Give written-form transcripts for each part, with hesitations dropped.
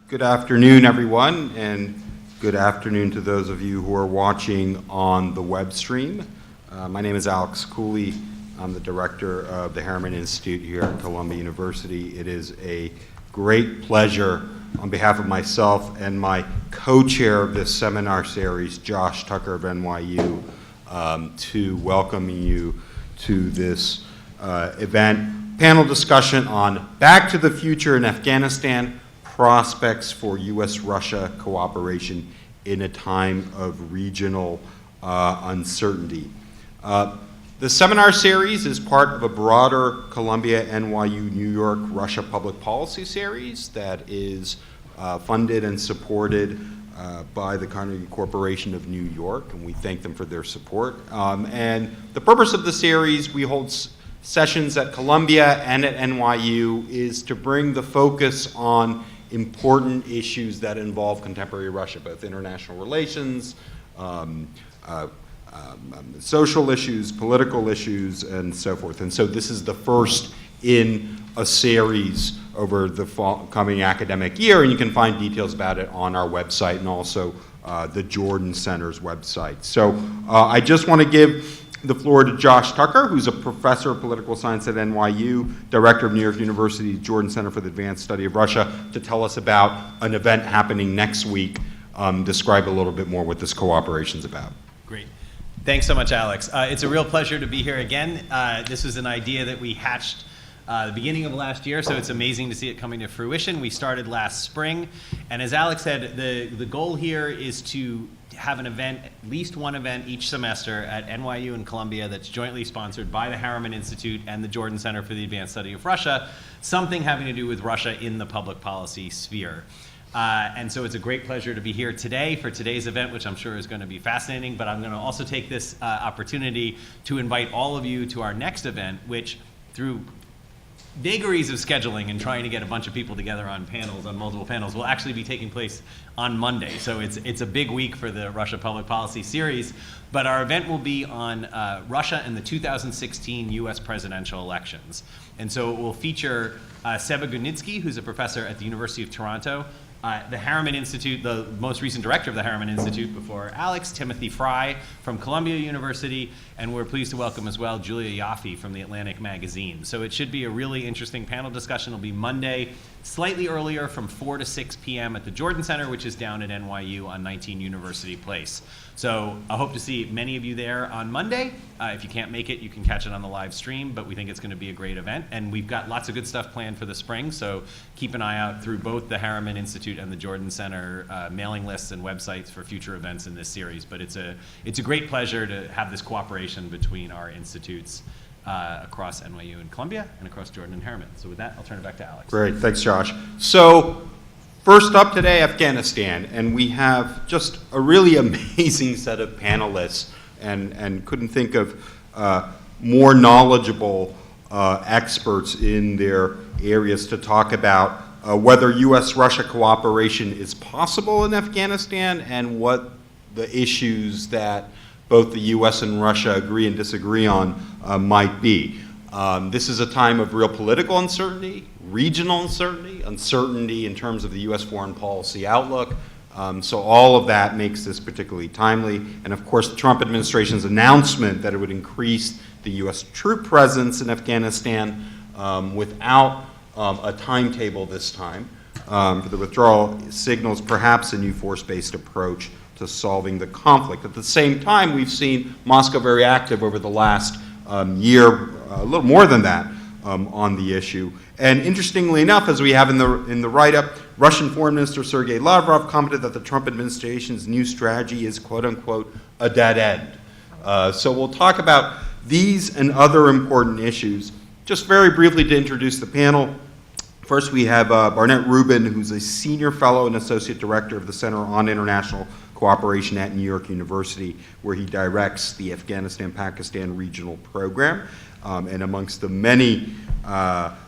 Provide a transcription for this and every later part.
Good afternoon, everyone, and good afternoon to those of you who are watching on the web stream. My name is Alex Cooley. I'm the director of the Harriman Institute here at Columbia University. It is a great pleasure on behalf of myself and my co-chair of this seminar series, Josh Tucker of NYU, to welcome you to this event, panel discussion on Back to the Future in Afghanistan, Prospects for U.S.-Russia Cooperation in a Time of Regional Uncertainty. The seminar series is part of a broader Columbia-NYU New York Russia Public Policy series that is funded and supported by the Carnegie Corporation of New York, and we thank them for their support. And the purpose of the series, we hold sessions at Columbia and at NYU, is to bring the focus on important issues that involve contemporary Russia, both international relations, social issues, political issues, and so forth. And so this is the first in a series over the coming academic year, and you can find details about it on our website and also the Jordan Center's website. So I just want to give the floor to Josh Tucker, who's a professor of political science at NYU, director of New York University's Jordan Center for the Advanced Study of Russia, to tell us about an event happening next week. Describe a little bit more what this cooperation is about. Great. Thanks so much, Alex. It's a real pleasure to be here again. This was an idea that we hatched the beginning of last year, so it's amazing to see it coming to fruition. We started last spring, and as Alex said, the goal here is to have an event, at least one event each semester at NYU and Columbia that's jointly sponsored by the Harriman Institute and the Jordan Center for the Advanced Study of Russia, something having to do with Russia in the public policy sphere. And so it's a great pleasure to be here today for today's event, which I'm sure is going to be fascinating, but I'm going to also take this opportunity to invite all of you to our next event, which through vagaries of scheduling and trying to get a bunch of people together on panels, on multiple panels, will actually be taking place on Monday. So it's a big week for the Russia Public Policy series, but our event will be on Russia and the 2016 US presidential elections. And so it will feature Seba Gunitsky, who's a professor at the University of Toronto, the Harriman Institute, the most recent director of the Harriman Institute before Alex, Timothy Fry from Columbia University, and we're pleased to welcome as well Julia Yaffe from the Atlantic Magazine. So it should be a really interesting panel discussion. It'll be Monday, slightly earlier, from 4 to 6 p.m. at the Jordan Center, which is down at NYU on 19 University Place. So I hope to see many of you there on Monday. If you can't make it, you can catch it on the live stream, but we think it's going to be a great event. And we've got lots of good stuff planned for the spring, so keep an eye out through both the Harriman Institute and the Jordan Center mailing lists and websites for future events in this series. But it's a great pleasure to have this cooperation between our institutes across NYU and Columbia and across Jordan and Harriman. So with that, I'll turn it back to Alex. Great, thanks, Josh. So first up today, Afghanistan, and we have just a really amazing set of panelists, and couldn't think of more knowledgeable experts in their areas to talk about whether U.S.-Russia cooperation is possible in Afghanistan and what the issues that both the U.S. and Russia agree and disagree on might be. This is a time of real political uncertainty, regional uncertainty, uncertainty in terms of the U.S. foreign policy outlook. So all of that makes this particularly timely. And of course, the Trump administration's announcement that it would increase the U.S. troop presence in Afghanistan without a timetable this time for the withdrawal signals perhaps a new force-based approach to solving the conflict. At the same time, we've seen Moscow very active over the last year, a little more than that, on the issue. And interestingly enough, as we have in the write-up, Russian Foreign Minister Sergei Lavrov commented that the Trump administration's new strategy is, quote unquote, a dead end. So we'll talk about these and other important issues. Just very briefly to introduce the panel, first we have Barnett Rubin, who's a senior fellow and associate director of the Center on International Cooperation at New York University, where he directs the Afghanistan-Pakistan Regional Program. And amongst the many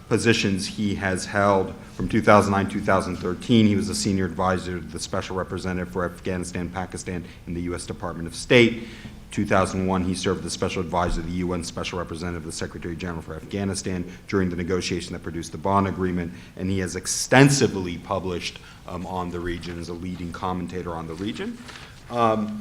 positions he has held from 2009-2013, he was a senior advisor to the Special Representative for Afghanistan-Pakistan in the U.S. Department of State. 2001, he served as Special Advisor to the UN Special Representative of the Secretary General for Afghanistan during the negotiation that produced the Bonn Agreement, and he has extensively published on the region as a leading commentator on the region. Going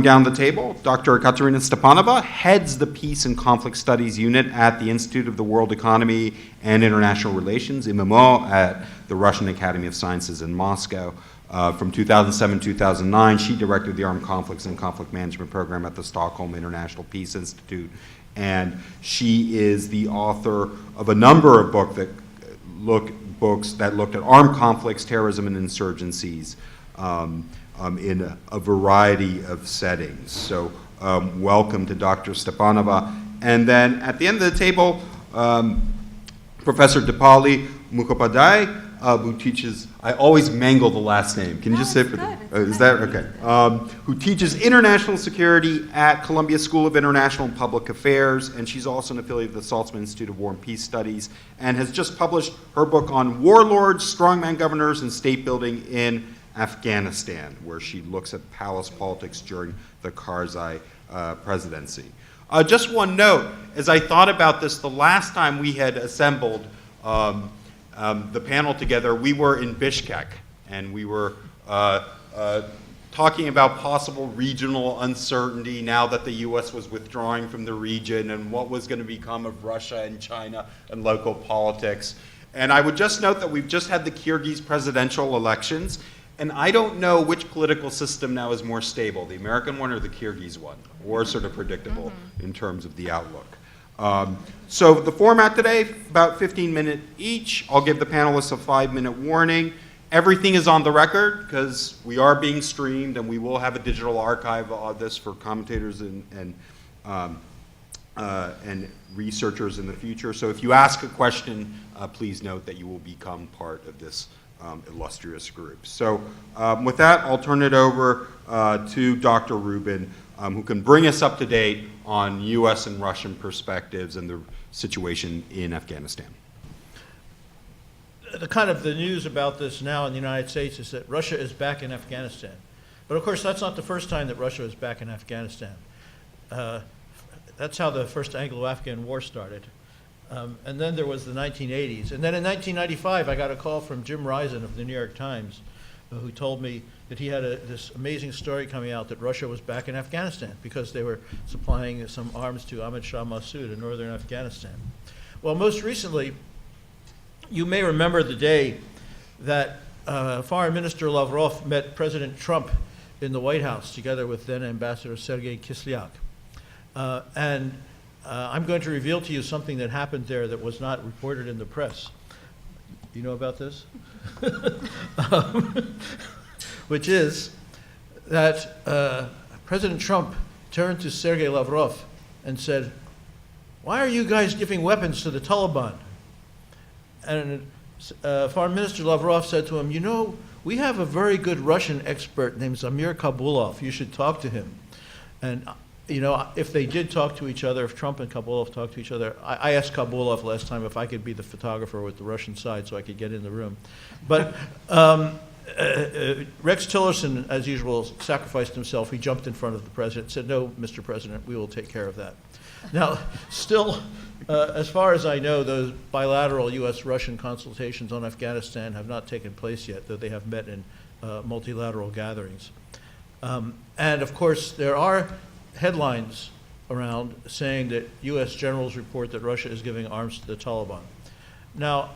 down the table, Dr. Katerina Stepanova heads the Peace and Conflict Studies Unit at the Institute of the World Economy and International Relations, IMMO, at the Russian Academy of Sciences in Moscow. From 2007-2009, she directed the Armed Conflicts and Conflict Management Program at the Stockholm International Peace Institute, and she is the author of a number of books that looked at armed conflicts, terrorism, and insurgencies in a variety of settings. So welcome to Dr. Stepanova. And then at the end of the table, Professor Dipali Mukhopadhyay, who teaches, I always mangle the last name. Can you just say it? Is that okay? Who teaches international security at Columbia School of International and Public Affairs, and she's also an affiliate of the Saltzman Institute of War and Peace Studies, and has just published her book on warlords, strongman governors, and state building in Afghanistan, where she looks at palace politics during the Karzai presidency. Just one note, as I thought about this, the last time we had assembled the panel together, we were in Bishkek, and we were talking about possible regional uncertainty now that the U.S. was withdrawing from the region and what was going to become of Russia and China and local politics. And I would just note that we've just had the Kyrgyz presidential elections, and I don't know which political system now is more stable, the American one or the Kyrgyz one, or sort of predictable in terms of the outlook. So the format today, about 15 minutes each. I'll give the panelists a 5-minute warning. Everything is on the record because we are being streamed, and we will have a digital archive of this for commentators and researchers in the future. So if you ask a question, please note that you will become part of this illustrious group. So with that, I'll turn it over to Dr. Rubin, who can bring us up to date on U.S. and Russian perspectives and the situation in Afghanistan. The news about this now in the United States is that Russia is back in Afghanistan. But of course, that's not the first time that Russia is back in Afghanistan. That's how the first Anglo-Afghan War started. And then there was the 1980s. And then in 1995, I got a call from Jim Risen of the New York Times, who told me that he had this amazing story coming out that Russia was back in Afghanistan because they were supplying some arms to Ahmad Shah Massoud in northern Afghanistan. Well, most recently, you may remember the day that Foreign Minister Lavrov met President Trump in the White House together with then Ambassador Sergei Kislyak. I'm going to reveal to you something that happened there that was not reported in the press. You know about this? Which is that President Trump turned to Sergei Lavrov and said, "Why are you guys giving weapons to the Taliban?" And Foreign Minister Lavrov said to him, "You know, we have a very good Russian expert named Zamir Kabulov. You should talk to him." And you know, if they did talk to each other, if Trump and Kabulov talked to each other, I asked Kabulov last time if I could be the photographer with the Russian side so I could get in the room. But Rex Tillerson, as usual, sacrificed himself. He jumped in front of the president and said, "No, Mr. President, we will take care of that." Now, still, as far as I know, those bilateral U.S.-Russian consultations on Afghanistan have not taken place yet, though they have met in multilateral gatherings. And of course, there are headlines around saying that U.S. generals report that Russia is giving arms to the Taliban. Now,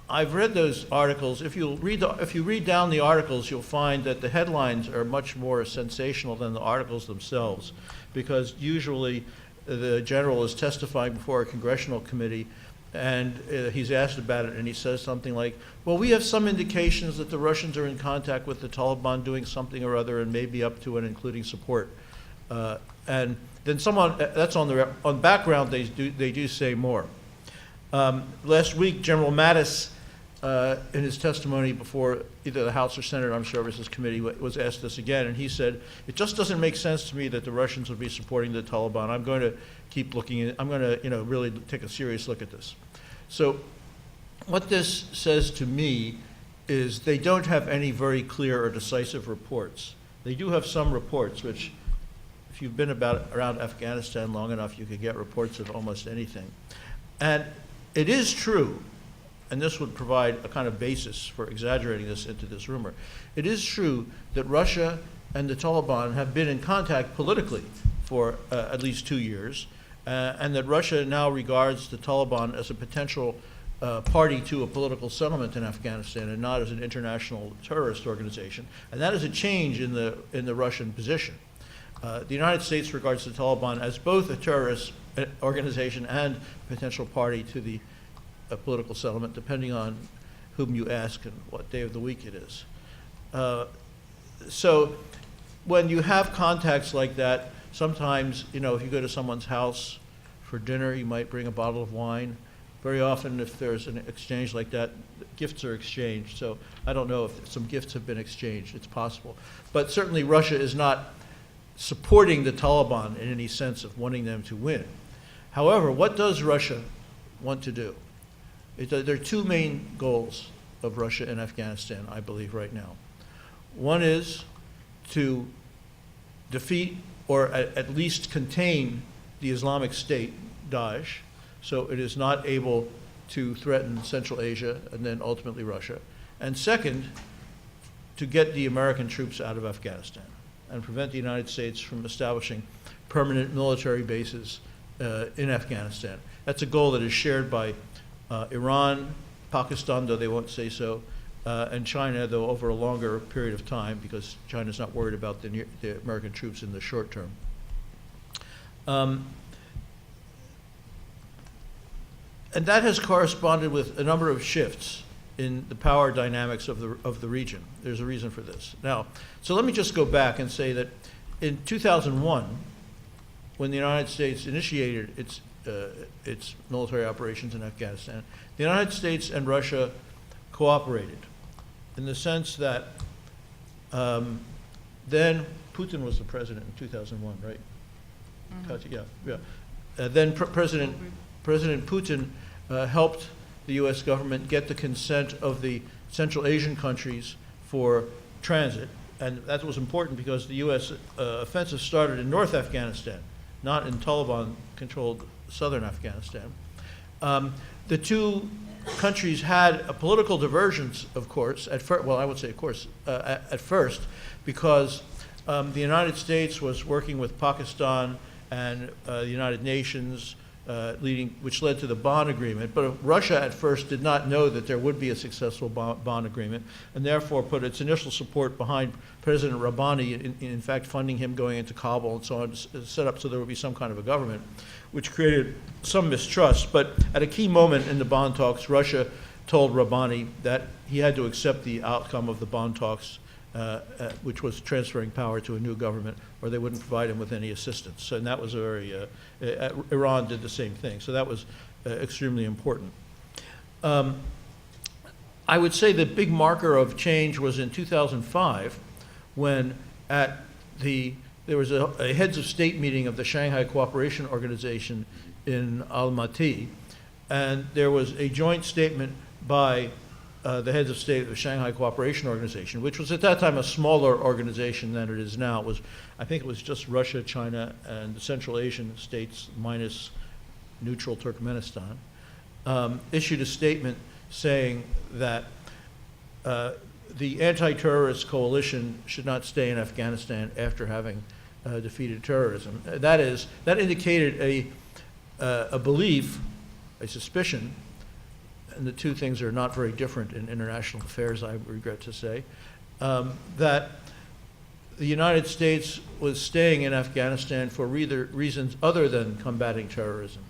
I've read those articles. If you read down the articles, you'll find that the headlines are much more sensational than the articles themselves, because usually the general is testifying before a congressional committee, and he's asked about it, and he says something like, "Well, we have some indications that the Russians are in contact with the Taliban doing something or other, and maybe up to and including support." And then someone, that's on background, they do say more. Last week, General Mattis, in his testimony before either the House or Senate Armed Services Committee, was asked this again, and he said, "It just doesn't make sense to me that the Russians would be supporting the Taliban. I'm going to keep looking at, I'm going to, really take a serious look at this." So what this says to me is they don't have any very clear or decisive reports. They do have some reports, which if you've been around Afghanistan long enough, you could get reports of almost anything. And it is true, and this would provide a kind of basis for exaggerating this into this rumor. It is true that Russia and the Taliban have been in contact politically for at least 2 years, and that Russia now regards the Taliban as a potential party to a political settlement in Afghanistan and not as an international terrorist organization. And that is a change in the Russian position. The United States regards the Taliban as both a terrorist organization and potential party to the political settlement, depending on whom you ask and what day of the week it is. So when you have contacts like that, sometimes, if you go to someone's house for dinner, you might bring a bottle of wine. Very often, if there's an exchange like that, gifts are exchanged. So I don't know if some gifts have been exchanged. It's possible. But certainly Russia is not supporting the Taliban in any sense of wanting them to win. However, what does Russia want to do? There are two main goals of Russia in Afghanistan, I believe, right now. One is to defeat or at least contain the Islamic State, Daesh, so it is not able to threaten Central Asia and then ultimately Russia. And second, to get the American troops out of Afghanistan and prevent the United States from establishing permanent military bases in Afghanistan. That's a goal that is shared by Iran, Pakistan, though they won't say so, and China, though over a longer period of time, because China's not worried about the American troops in the short term. And that has corresponded with a number of shifts in the power dynamics of the region. There's a reason for this. Now, so let me just go back and say that in 2001, when the United States initiated its military operations in Afghanistan, the United States and Russia cooperated in the sense that then Putin was the president in 2001, right? Mm-hmm. Yeah. Then President Putin helped the U.S. government get the consent of the Central Asian countries for transit. And that was important because the U.S. Offensive started in North Afghanistan, not in Taliban-controlled southern Afghanistan. The two countries had a political divergence, of course, at first, well, I would say, of course, at first, because the United States was working with Pakistan and the United Nations, which led to the Bonn Agreement. But Russia at first did not know that there would be a successful Bonn Agreement, and therefore put its initial support behind President Rabbani, in fact funding him going into Kabul and so on, set up so there would be some kind of a government, which created some mistrust. But at a key moment in the Bonn talks, Russia told Rabbani that he had to accept the outcome of the Bonn talks, which was transferring power to a new government, or they wouldn't provide him with any assistance. And that was Iran did the same thing. So that was extremely important. I would say the big marker of change was in 2005, when there was a heads of state meeting of the Shanghai Cooperation Organization in Almaty, and there was a joint statement by the heads of state of the Shanghai Cooperation Organization, which was at that time a smaller organization than it is now. I think it was just Russia, China, and the Central Asian states minus neutral Turkmenistan, issued a statement saying that the anti-terrorist coalition should not stay in Afghanistan after having defeated terrorism. That indicated a belief, a suspicion, and the two things are not very different in international affairs, I regret to say, that the United States was staying in Afghanistan for reasons other than combating terrorism.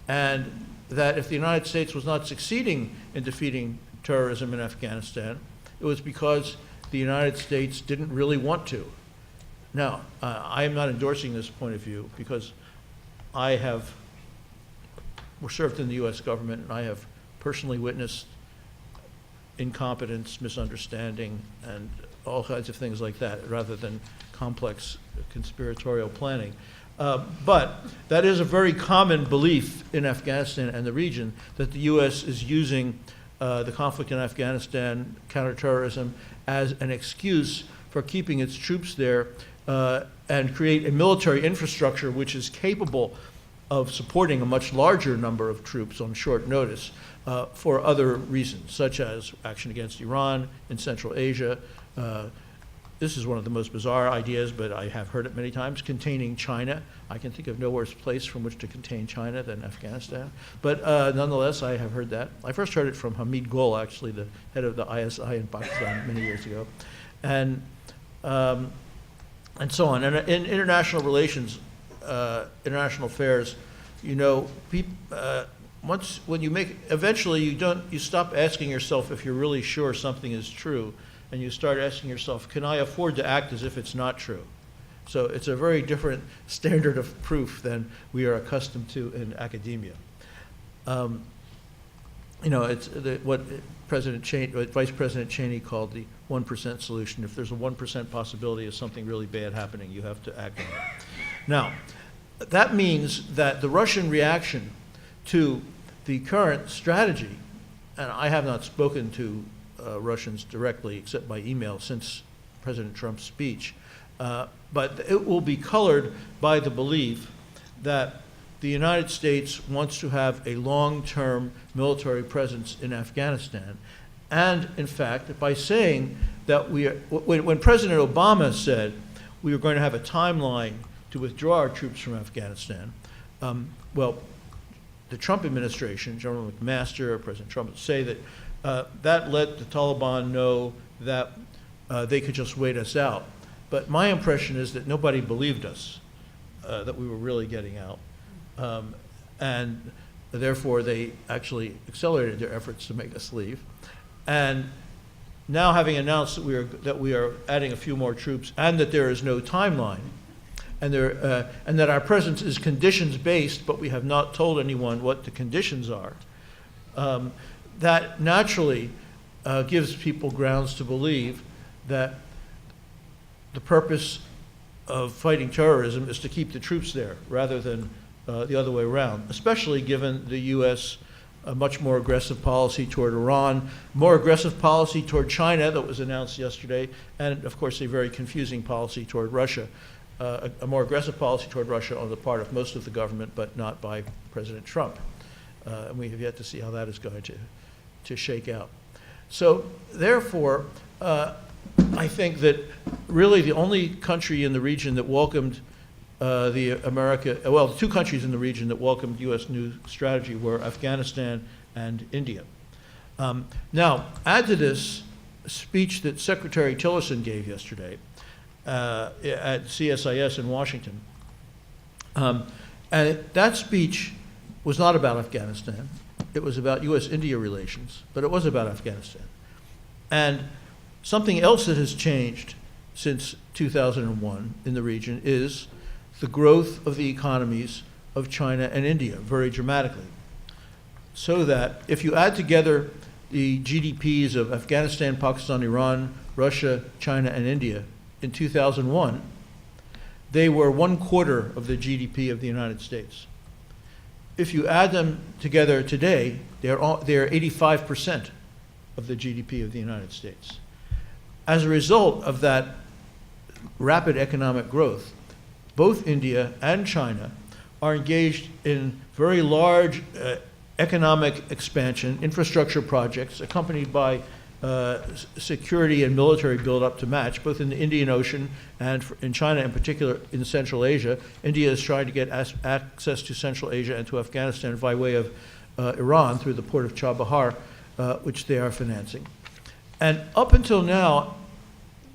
And that if the United States was not succeeding in defeating terrorism in Afghanistan, it was because the United States didn't really want to. Now, I am not endorsing this point of view because I served in the U.S. government, and I have personally witnessed incompetence, misunderstanding, and all kinds of things like that, rather than complex conspiratorial planning. But that is a very common belief in Afghanistan and the region, that the U.S. is using the conflict in Afghanistan, counterterrorism, as an excuse for keeping its troops there and create a military infrastructure which is capable of supporting a much larger number of troops on short notice for other reasons, such as action against Iran in Central Asia. This is one of the most bizarre ideas, but I have heard it many times, containing China. I can think of no worse place from which to contain China than Afghanistan. But nonetheless, I have heard that. I first heard it from Hamid Gul, actually, the head of the ISI in Pakistan many years ago. And so on. And in international relations, international affairs, you know, when you make, eventually you stop asking yourself if you're really sure something is true, and you start asking yourself, can I afford to act as if it's not true? So it's a very different standard of proof than we are accustomed to in academia. You know, it's what Vice President Cheney called the 1% solution. If there's a 1% possibility of something really bad happening, you have to act on it. Now, that means that the Russian reaction to the current strategy, and I have not spoken to Russians directly except by email since President Trump's speech, but it will be colored by the belief that the United States wants to have a long-term military presence in Afghanistan. And in fact, by saying that when President Obama said we were going to have a timeline to withdraw our troops from Afghanistan, well, the Trump administration, General McMaster, President Trump, would say that that let the Taliban know that they could just wait us out. But my impression is that nobody believed us, that we were really getting out. And therefore, they actually accelerated their efforts to make us leave. And now, having announced that we are adding a few more troops and that there is no timeline, and that our presence is conditions-based, but we have not told anyone what the conditions are, that naturally gives people grounds to believe that the purpose of fighting terrorism is to keep the troops there rather than the other way around, especially given the U.S. Much more aggressive policy toward Iran, more aggressive policy toward China that was announced yesterday, and of course a very confusing policy toward Russia, a more aggressive policy toward Russia on the part of most of the government, but not by President Trump. And we have yet to see how that is going to shake out. So therefore, I think that really the only country in the region that welcomed the two countries in the region that welcomed U.S. new strategy were Afghanistan and India. Now, add to this a speech that Secretary Tillerson gave yesterday at CSIS in Washington. And that speech was not about Afghanistan. It was about U.S.-India relations, but it was about Afghanistan. And something else that has changed since 2001 in the region is the growth of the economies of China and India very dramatically. So that if you add together the GDPs of Afghanistan, Pakistan, Iran, Russia, China, and India in 2001, they were 1/4 of the GDP of the United States. If you add them together today, they're 85% of the GDP of the United States. As a result of that rapid economic growth, both India and China are engaged in very large economic expansion, infrastructure projects, accompanied by security and military buildup to match, both in the Indian Ocean and in China in particular in Central Asia. India is trying to get access to Central Asia and to Afghanistan by way of Iran through the port of Chabahar, which they are financing. And up until now,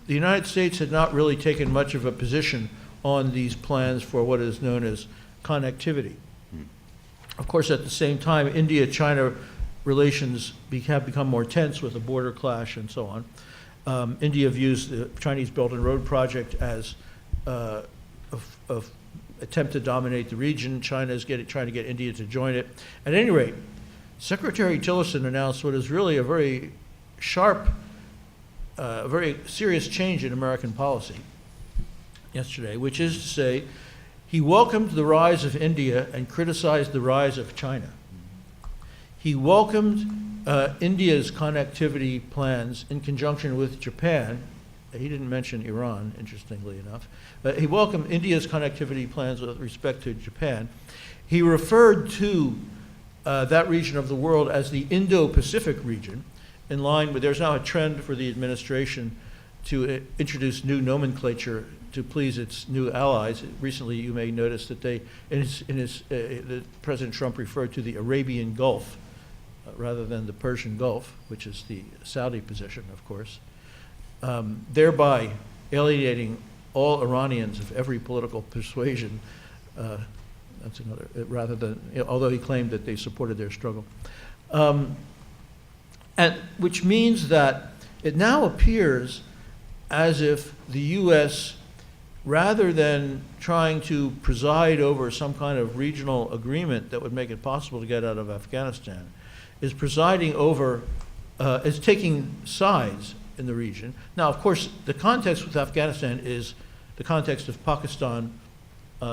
the United States had not really taken much of a position on these plans for what is known as connectivity. Of course, at the same time, India-China relations have become more tense with the border clash and so on. India views the Chinese Belt and Road Project as an attempt to dominate the region. China is trying to get India to join it. At any rate, Secretary Tillerson announced what is really a very sharp, very serious change in American policy yesterday, which is to say he welcomed the rise of India and criticized the rise of China. He welcomed India's connectivity plans in conjunction with Japan he didn't mention Iran, interestingly enough. He welcomed India's connectivity plans with respect to Japan. He referred to that region of the world as the Indo-Pacific region, in line with, there's now a trend for the administration to introduce new nomenclature to please its new allies. Recently, you may notice that President Trump referred to the Arabian Gulf rather than the Persian Gulf, which is the Saudi position, of course, thereby alienating all Iranians of every political persuasion. That's another, rather than, although he claimed that they supported their struggle. And which means that it now appears as if the U.S., rather than trying to preside over some kind of regional agreement that would make it possible to get out of Afghanistan, is presiding over, is taking sides in the region. Now, of course, the context with Afghanistan is the context of Pakistan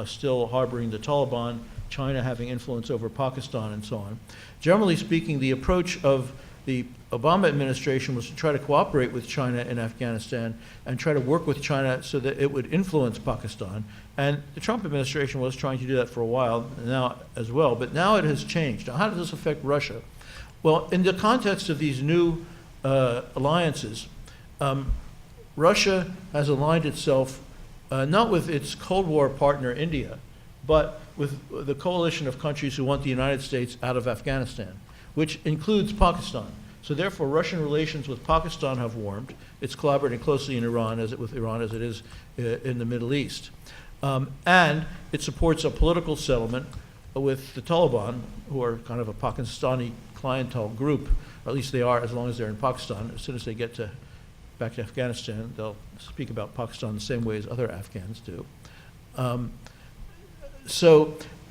still harboring the Taliban, China having influence over Pakistan, and so on. Generally speaking, the approach of the Obama administration was to try to cooperate with China in Afghanistan and try to work with China so that it would influence Pakistan. And the Trump administration was trying to do that for a while now as well, but now it has changed. Now, how does this affect Russia? Well, in the context of these new alliances, Russia has aligned itself not with its Cold War partner India, but with the coalition of countries who want the United States out of Afghanistan, which includes Pakistan. So therefore, Russian relations with Pakistan have warmed. It's collaborating closely in Iran with Iran as it is in the Middle East. And it supports a political settlement with the Taliban, who are kind of a Pakistani clientele group, or at least they are as long as they're in Pakistan. As soon as they get back to Afghanistan, they'll speak about Pakistan the same way as other Afghans do.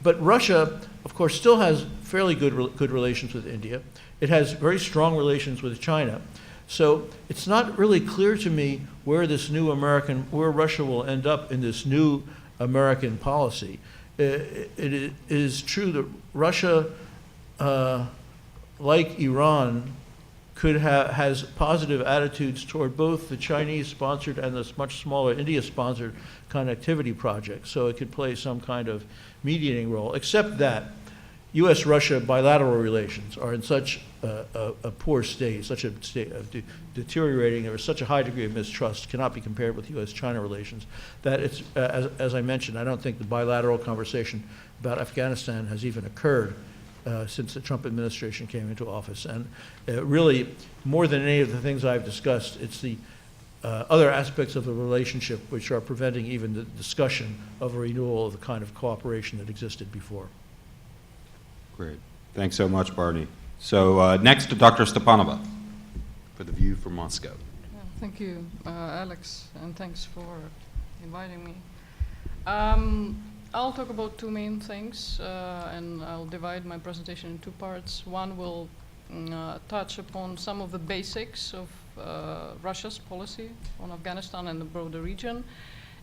But Russia, of course, still has fairly good relations with India. It has very strong relations with China. So it's not really clear to me where where Russia will end up in this new American policy. It is true that Russia, like Iran, has positive attitudes toward both the Chinese-sponsored and the much smaller India-sponsored connectivity project. So it could play some kind of mediating role, except that U.S.-Russia bilateral relations are in such a poor state, such a state of deteriorating. There is such a high degree of mistrust, cannot be compared with U.S.-China relations, that it's, as I mentioned, I don't think the bilateral conversation about Afghanistan has even occurred since the Trump administration came into office. And really, more than any of the things I've discussed, it's the other aspects of the relationship which are preventing even the discussion of a renewal of the kind of cooperation that existed before. Great. Thanks so much, Barney. So next to Dr. Stepanova for the view from Moscow. Yeah, thank you, Alex, and thanks for inviting me. I'll talk about two main things, and I'll divide my presentation in two parts. One will touch upon some of the basics of Russia's policy on Afghanistan and the broader region.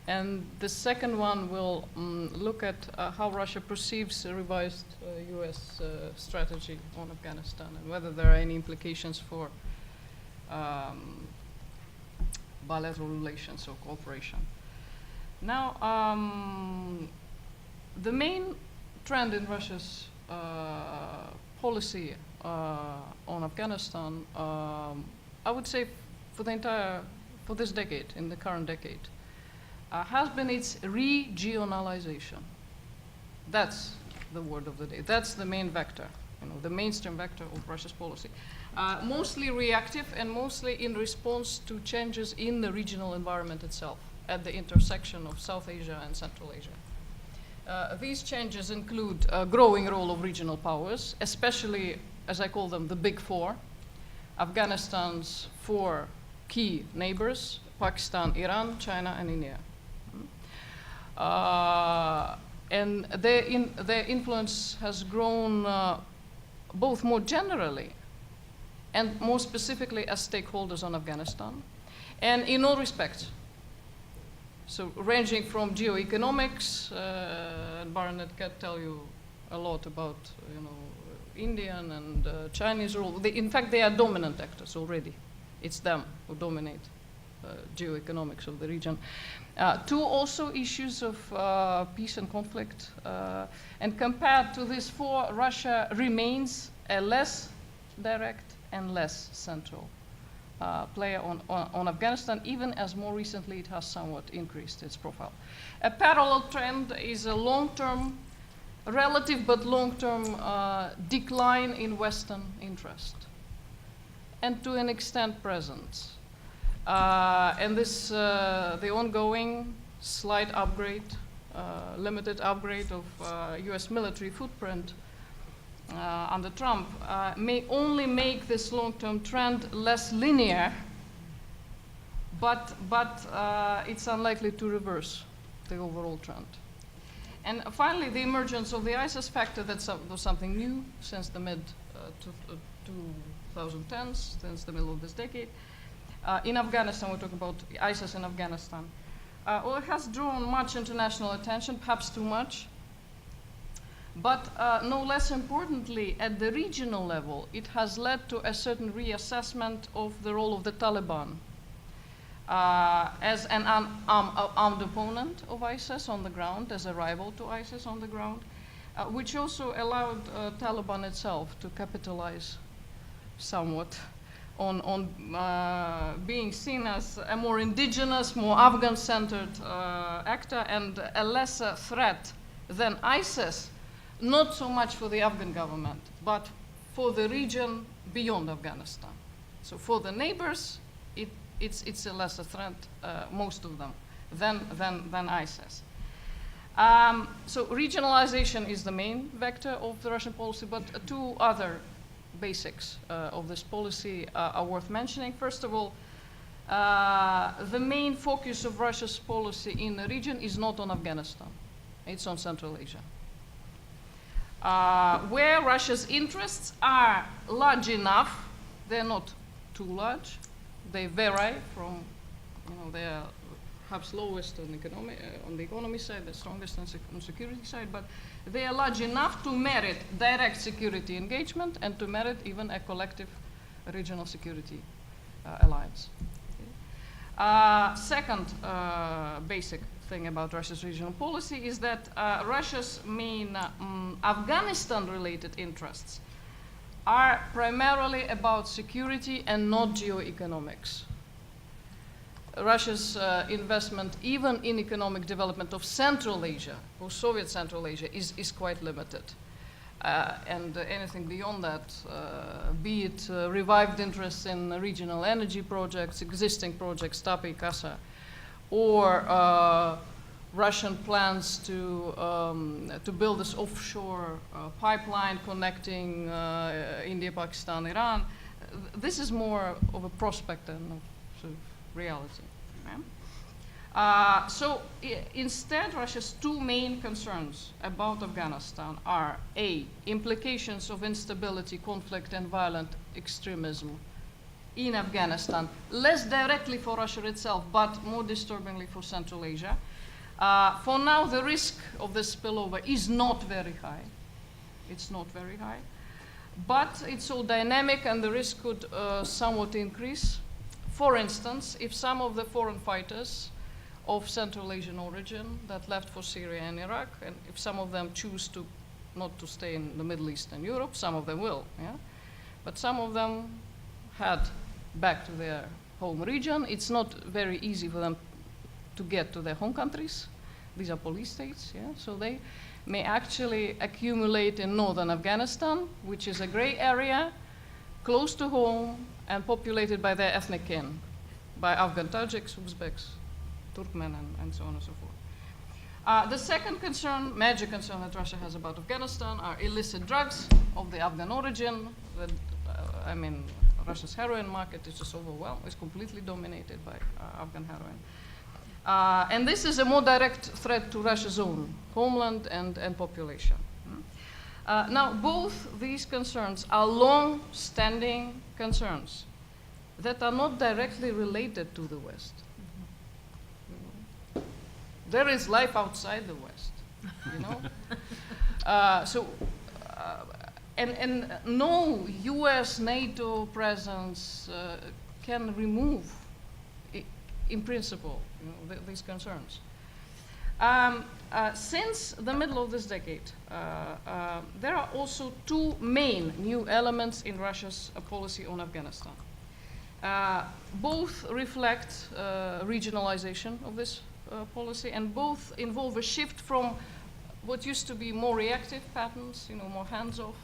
And the second one will look at how Russia perceives a revised U.S. strategy on Afghanistan and whether there are any implications for bilateral relations or cooperation. Now, the main trend in Russia's policy on Afghanistan, I would say for this decade, in the current decade, has been its regionalization. That's the word of the day. That's the main vector, the mainstream vector of Russia's policy. Mostly reactive and mostly in response to changes in the regional environment itself at the intersection of South Asia and Central Asia. These changes include a growing role of regional powers, especially, as I call them, the Big Four, Afghanistan's four key neighbors, Pakistan, Iran, China, and India. And their influence has grown both more generally and more specifically as stakeholders on Afghanistan, and in all respects. So ranging from geoeconomics, and Barnett can tell you a lot about Indian and Chinese role. In fact, they are dominant actors already. It's them who dominate geoeconomics of the region. Two also issues of peace and conflict. And compared to these four, Russia remains a less direct and less central player on Afghanistan, even as more recently it has somewhat increased its profile. A parallel trend is a long-term, relative but long-term decline in Western interest, and to an extent presence. And this, the ongoing slight upgrade, limited upgrade of US military footprint under Trump may only make this long-term trend less linear, but it's unlikely to reverse the overall trend. And finally, the emergence of the ISIS factor, that was something new since the mid-2010s, since the middle of this decade. In Afghanistan, we're talking about ISIS in Afghanistan. Well, it has drawn much international attention, perhaps too much. But no less importantly, at the regional level, it has led to a certain reassessment of the role of the Taliban as an armed opponent of ISIS on the ground, as a rival to ISIS on the ground, which also allowed Taliban itself to capitalize somewhat on being seen as a more indigenous, more Afghan-centered actor and a lesser threat than ISIS, not so much for the Afghan government, but for the region beyond Afghanistan. So for the neighbors, it's a lesser threat, most of them, than ISIS. So regionalization is the main vector of the Russian policy, but two other basics of this policy are worth mentioning. First of all, the main focus of Russia's policy in the region is not on Afghanistan, it's on Central Asia. Where Russia's interests are large enough, they're not too large. They vary from, they're perhaps lowest on the economy side, the strongest on the security side, but they are large enough to merit direct security engagement and to merit even a collective regional security alliance. Okay. Second basic thing about Russia's regional policy is that Russia's main Afghanistan-related interests are primarily about security and not geoeconomics. Russia's investment, even in economic development of Central Asia, or Soviet Central Asia, is quite limited. And anything beyond that, be it revived interest in regional energy projects, existing projects, Tapi, Kasa, or Russian plans to build this offshore pipeline connecting India, Pakistan, Iran. This is more of a prospect than of sort of reality. Right? So instead, Russia's two main concerns about Afghanistan are A, implications of instability, conflict, and violent extremism in Afghanistan, less directly for Russia itself, but more disturbingly for Central Asia. For now, the risk of this spillover is not very high. It's not very high. But it's so dynamic and the risk could somewhat increase. For instance, if some of the foreign fighters of Central Asian origin that left for Syria and Iraq, and if some of them choose to not to stay in the Middle East and Europe, some of them will, yeah? But some of them head back to their home region. It's not very easy for them to get to their home countries. These are police states, yeah? So they may actually accumulate in northern Afghanistan, which is a gray area, close to home, and populated by their ethnic kin, by Afghan Tajiks, Uzbeks, Turkmen, and so on and so forth. The second concern, major concern that Russia has about Afghanistan are illicit drugs of the Afghan origin. Russia's heroin market is just overwhelmed. It's completely dominated by Afghan heroin. And this is a more direct threat to Russia's own homeland and population. Now, both these concerns are long-standing concerns that are not directly related to the West. There is life outside the West, and no U.S. NATO presence can remove in principle, you know, these concerns. Since the middle of this decade, there are also two main new elements in Russia's policy on Afghanistan. Both reflect regionalization of this policy, and both involve a shift from what used to be more reactive patterns, you know, more hands-off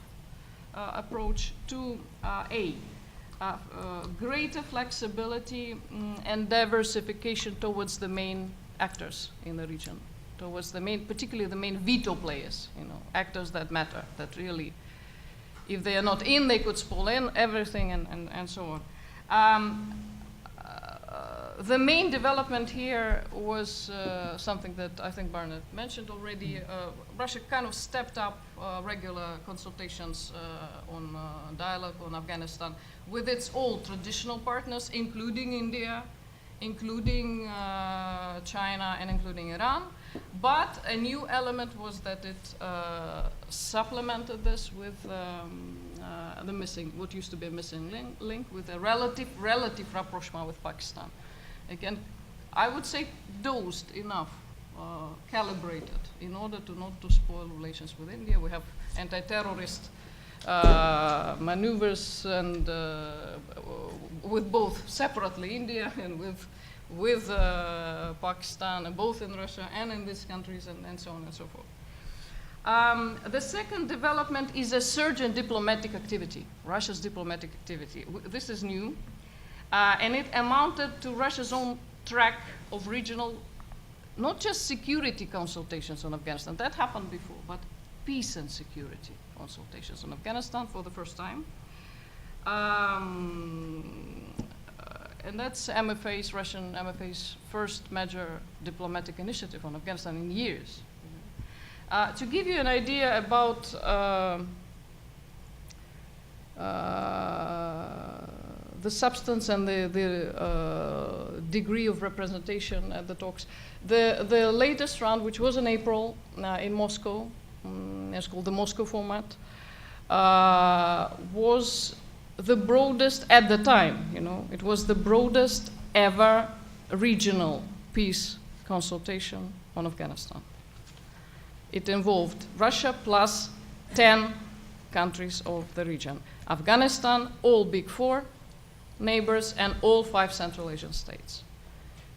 approach, to greater flexibility and diversification towards the main actors in the region, towards the main, particularly the main veto players, you know, actors that matter, that really, if they are not in, they could spoil in everything, and so on. The main development here was something that I think Barnett mentioned already. Russia kind of stepped up regular consultations on dialogue on Afghanistan with its old traditional partners, including India, including China, and including Iran. But a new element was that it supplemented this with the missing, what used to be a missing link with a relative rapprochement with Pakistan. Again, I would say dosed enough, calibrated, in order to not to spoil relations with India. We have anti-terrorist maneuvers, and with both separately India and with Pakistan, and both in Russia and in these countries, and so on and so forth. The second development is a surge in diplomatic activity, Russia's diplomatic activity. This is new, and it amounted to Russia's own track of regional, not just security consultations on Afghanistan, that happened before, but peace and security consultations on Afghanistan for the first time. And that's MFA's, Russian MFA's first major diplomatic initiative on Afghanistan in years. To give you an idea about the substance and the degree of representation at the talks, the latest round, which was in April in Moscow, it's called the Moscow format, was the broadest at the time, you know, it was the broadest ever regional peace consultation on Afghanistan. It involved Russia plus 10 countries of the region. Afghanistan, all big four neighbors, and all 5 Central Asian states.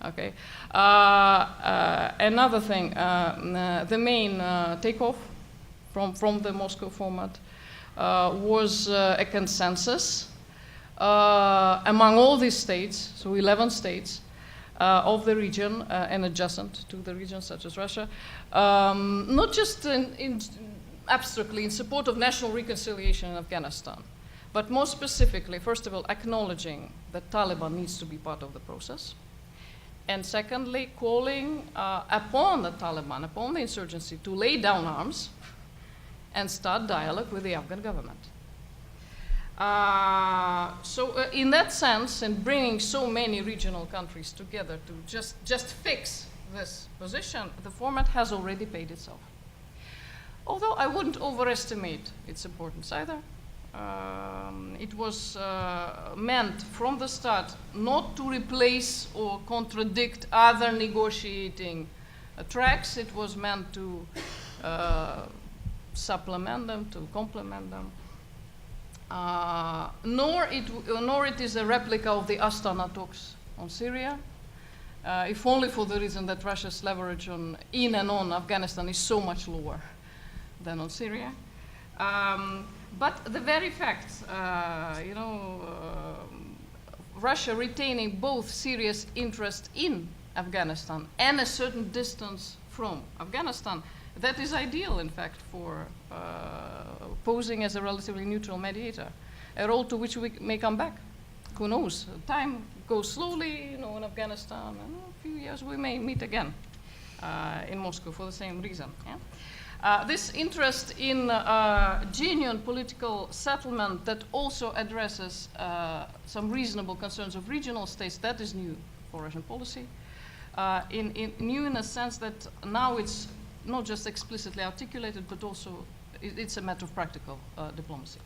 Okay. Another thing, the main takeoff from the Moscow format was a consensus among all these states, so 11 states of the region and adjacent to the region, such as Russia, not just abstractly in support of national reconciliation in Afghanistan, but more specifically, first of all, acknowledging that Taliban needs to be part of the process, and secondly, calling upon the Taliban, upon the insurgency, to lay down arms and start dialogue with the Afghan government. In that sense, in bringing so many regional countries together to just fix this position, the format has already paid itself. Although I wouldn't overestimate its importance either. It was meant from the start not to replace or contradict other negotiating tracks. It was meant to supplement them, to complement them. Nor it is a replica of the Astana talks on Syria, if only for the reason that Russia's leverage in and on Afghanistan is so much lower than on Syria. But the very fact, Russia retaining both serious interest in Afghanistan and a certain distance from Afghanistan, that is ideal, in fact, for posing as a relatively neutral mediator, a role to which we may come back. Who knows? Time goes slowly, in Afghanistan, and in a few years we may meet again in Moscow for the same reason. Yeah? This interest in genuine political settlement that also addresses some reasonable concerns of regional states, that is new for Russian policy. New in a sense that now it's not just explicitly articulated, but also it's a matter of practical diplomacy.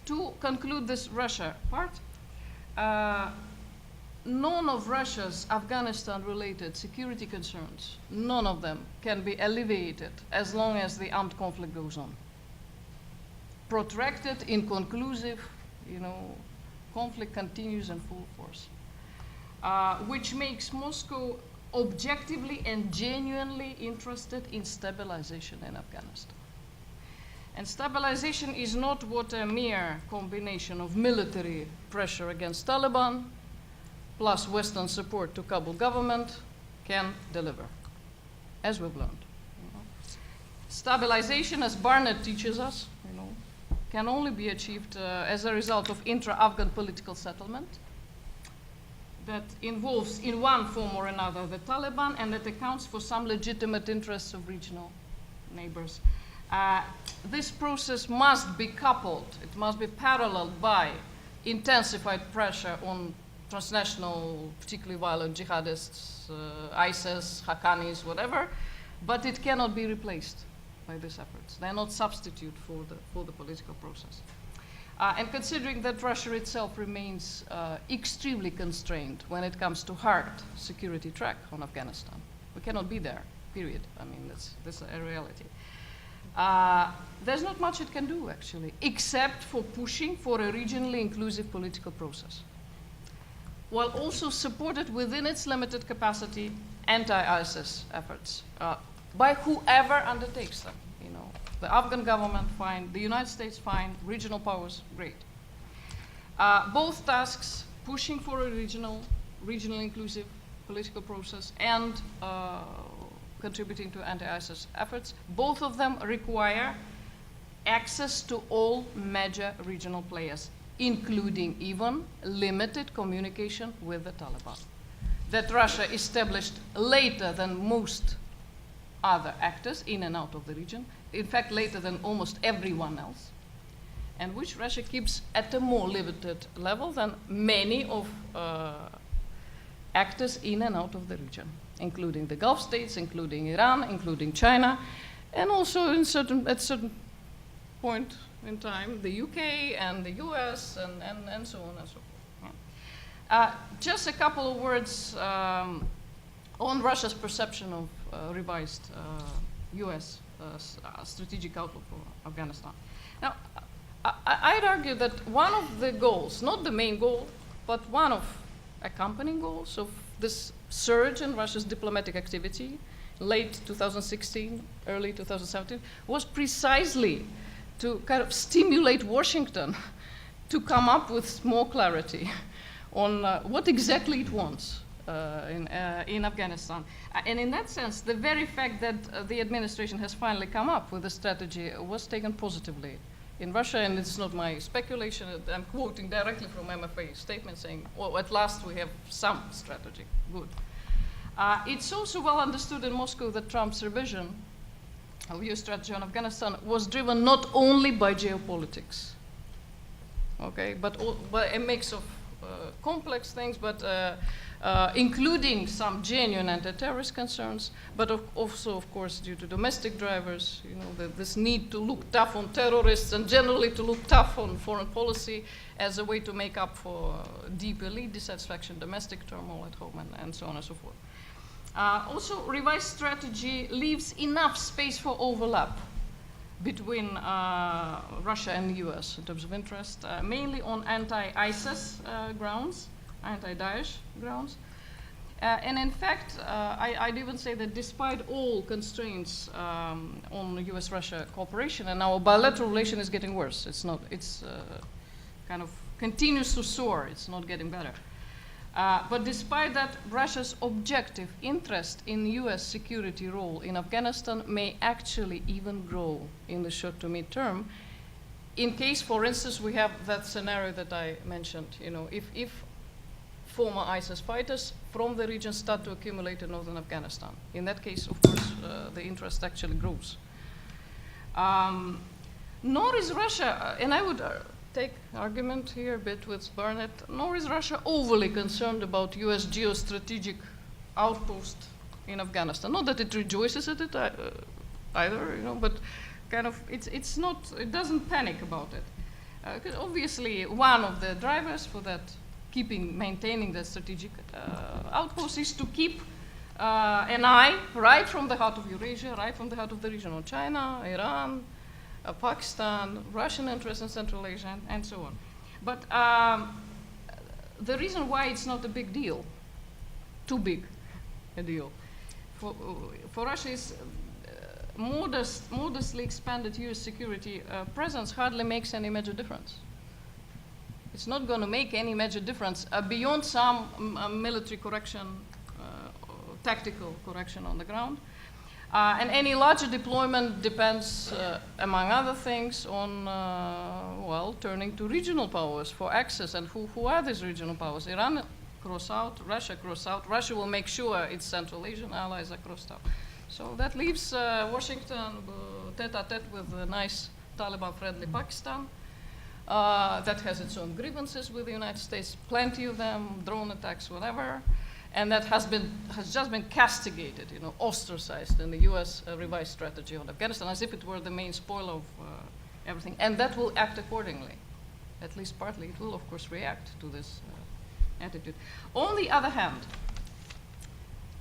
To conclude this Russia part, none of Russia's Afghanistan-related security concerns, none of them can be alleviated as long as the armed conflict goes on. Protracted, inconclusive, conflict continues in full force, which makes Moscow objectively and genuinely interested in stabilization in Afghanistan. And stabilization is not what a mere combination of military pressure against Taliban plus Western support to Kabul government can deliver, as we've learned. Stabilization, as Barnett teaches us, can only be achieved as a result of intra-Afghan political settlement that involves, in one form or another, the Taliban, and that accounts for some legitimate interests of regional neighbors. This process must be coupled, it must be paralleled by intensified pressure on transnational, particularly violent jihadists, ISIS, Haqqanis, whatever, but it cannot be replaced by these efforts. They're not substitute for the political process. And considering that Russia itself remains extremely constrained when it comes to hard security track on Afghanistan, we cannot be there, period. I mean, that's a reality. There's not much it can do, actually, except for pushing for a regionally inclusive political process, while also supported within its limited capacity anti-ISIS efforts by whoever undertakes them. The Afghan government, fine. The United States, fine. Regional powers, great. Both tasks, pushing for a regionally inclusive political process and contributing to anti-ISIS efforts, both of them require access to all major regional players, including even limited communication with the Taliban, that Russia established later than most other actors in and out of the region, in fact later than almost everyone else, and which Russia keeps at a more limited level than many of actors in and out of the region, including the Gulf states, including Iran, including China, and also at certain point in time, the UK and the US and so on and so forth. Yeah. Just a couple of words on Russia's perception of revised US strategic outlook for Afghanistan. Now, I'd argue that one of the goals, not the main goal, but one of accompanying goals of this surge in Russia's diplomatic activity, late 2016, early 2017, was precisely to kind of stimulate Washington to come up with more clarity on what exactly it wants in Afghanistan. And in that sense, the very fact that the administration has finally come up with a strategy was taken positively in Russia, and it's not my speculation. I'm quoting directly from MFA statement saying, well, at last we have some strategy. Good. It's also well understood in Moscow that Trump's revision of US strategy on Afghanistan was driven not only by geopolitics, okay, but a mix of complex things, but including some genuine anti-terrorist concerns, but also, of course, due to domestic drivers, this need to look tough on terrorists and generally to look tough on foreign policy as a way to make up for deep elite dissatisfaction, domestic turmoil at home, and so on and so forth. Also, revised strategy leaves enough space for overlap between Russia and the US in terms of interest, mainly on anti-ISIS grounds, anti-Daesh grounds. And in fact, I'd even say that despite all constraints on US-Russia cooperation, and our bilateral relation is getting worse. It's kind of continues to soar. It's not getting better. But despite that, Russia's objective interest in US security role in Afghanistan may actually even grow in the short to mid-term. In case, for instance, we have that scenario that I mentioned, if former ISIS fighters from the region start to accumulate in northern Afghanistan. In that case, of course, the interest actually grows. Nor is Russia, and I would take argument here a bit with Barnett, nor is Russia overly concerned about US geostrategic outpost in Afghanistan. Not that it rejoices at it either, but kind of it doesn't panic about it. Obviously, one of the drivers for that maintaining the strategic outpost is to keep an eye right from the heart of Eurasia, right from the heart of the region of China, Iran, Pakistan, Russian interests in Central Asia, and so on. But the reason why it's not a big deal, too big a deal, for Russia is modestly expanded US security presence hardly makes any major difference. It's not going to make any major difference beyond some military correction, tactical correction on the ground. And any larger deployment depends, among other things, on, well, turning to regional powers for access. And who are these regional powers? Iran cross out, Russia cross out. Russia will make sure its Central Asian allies are crossed out. So that leaves Washington tete-a-tete with a nice Taliban-friendly Pakistan that has its own grievances with the United States, plenty of them, drone attacks, whatever. And that has just been castigated, ostracized in the U.S. Revised strategy on Afghanistan, as if it were the main spoil of everything. And that will act accordingly, at least partly. It will, of course, react to this attitude. On the other hand,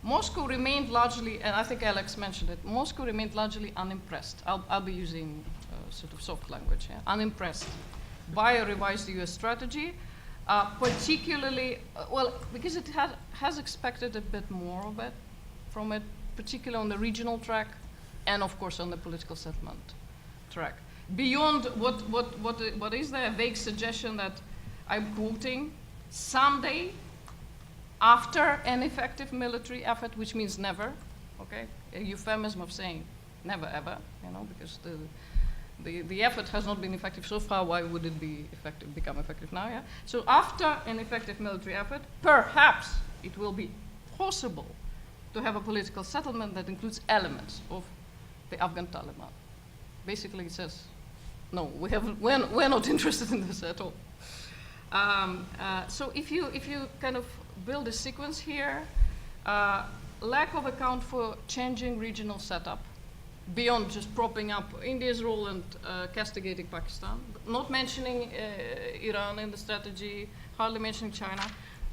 Moscow remained largely, and I think Alex mentioned it, Moscow remained largely unimpressed. I'll be using sort of soft language here, unimpressed by a revised U.S. strategy. Particularly, well, because it has expected a bit more of it from it, particularly on the regional track and, of course, on the political settlement track. Beyond what is there, a vague suggestion that I'm quoting, someday, after an effective military effort, which means never, okay, a euphemism of saying never ever, because the effort has not been effective so far, why would it become effective now, yeah? So after an effective military effort, perhaps it will be possible to have a political settlement that includes elements of the Afghan Taliban. Basically it says, no, we're not interested in this at all. So if you kind of build a sequence here, lack of account for changing regional setup, beyond just propping up India's role and castigating Pakistan, not mentioning Iran in the strategy, hardly mentioning China.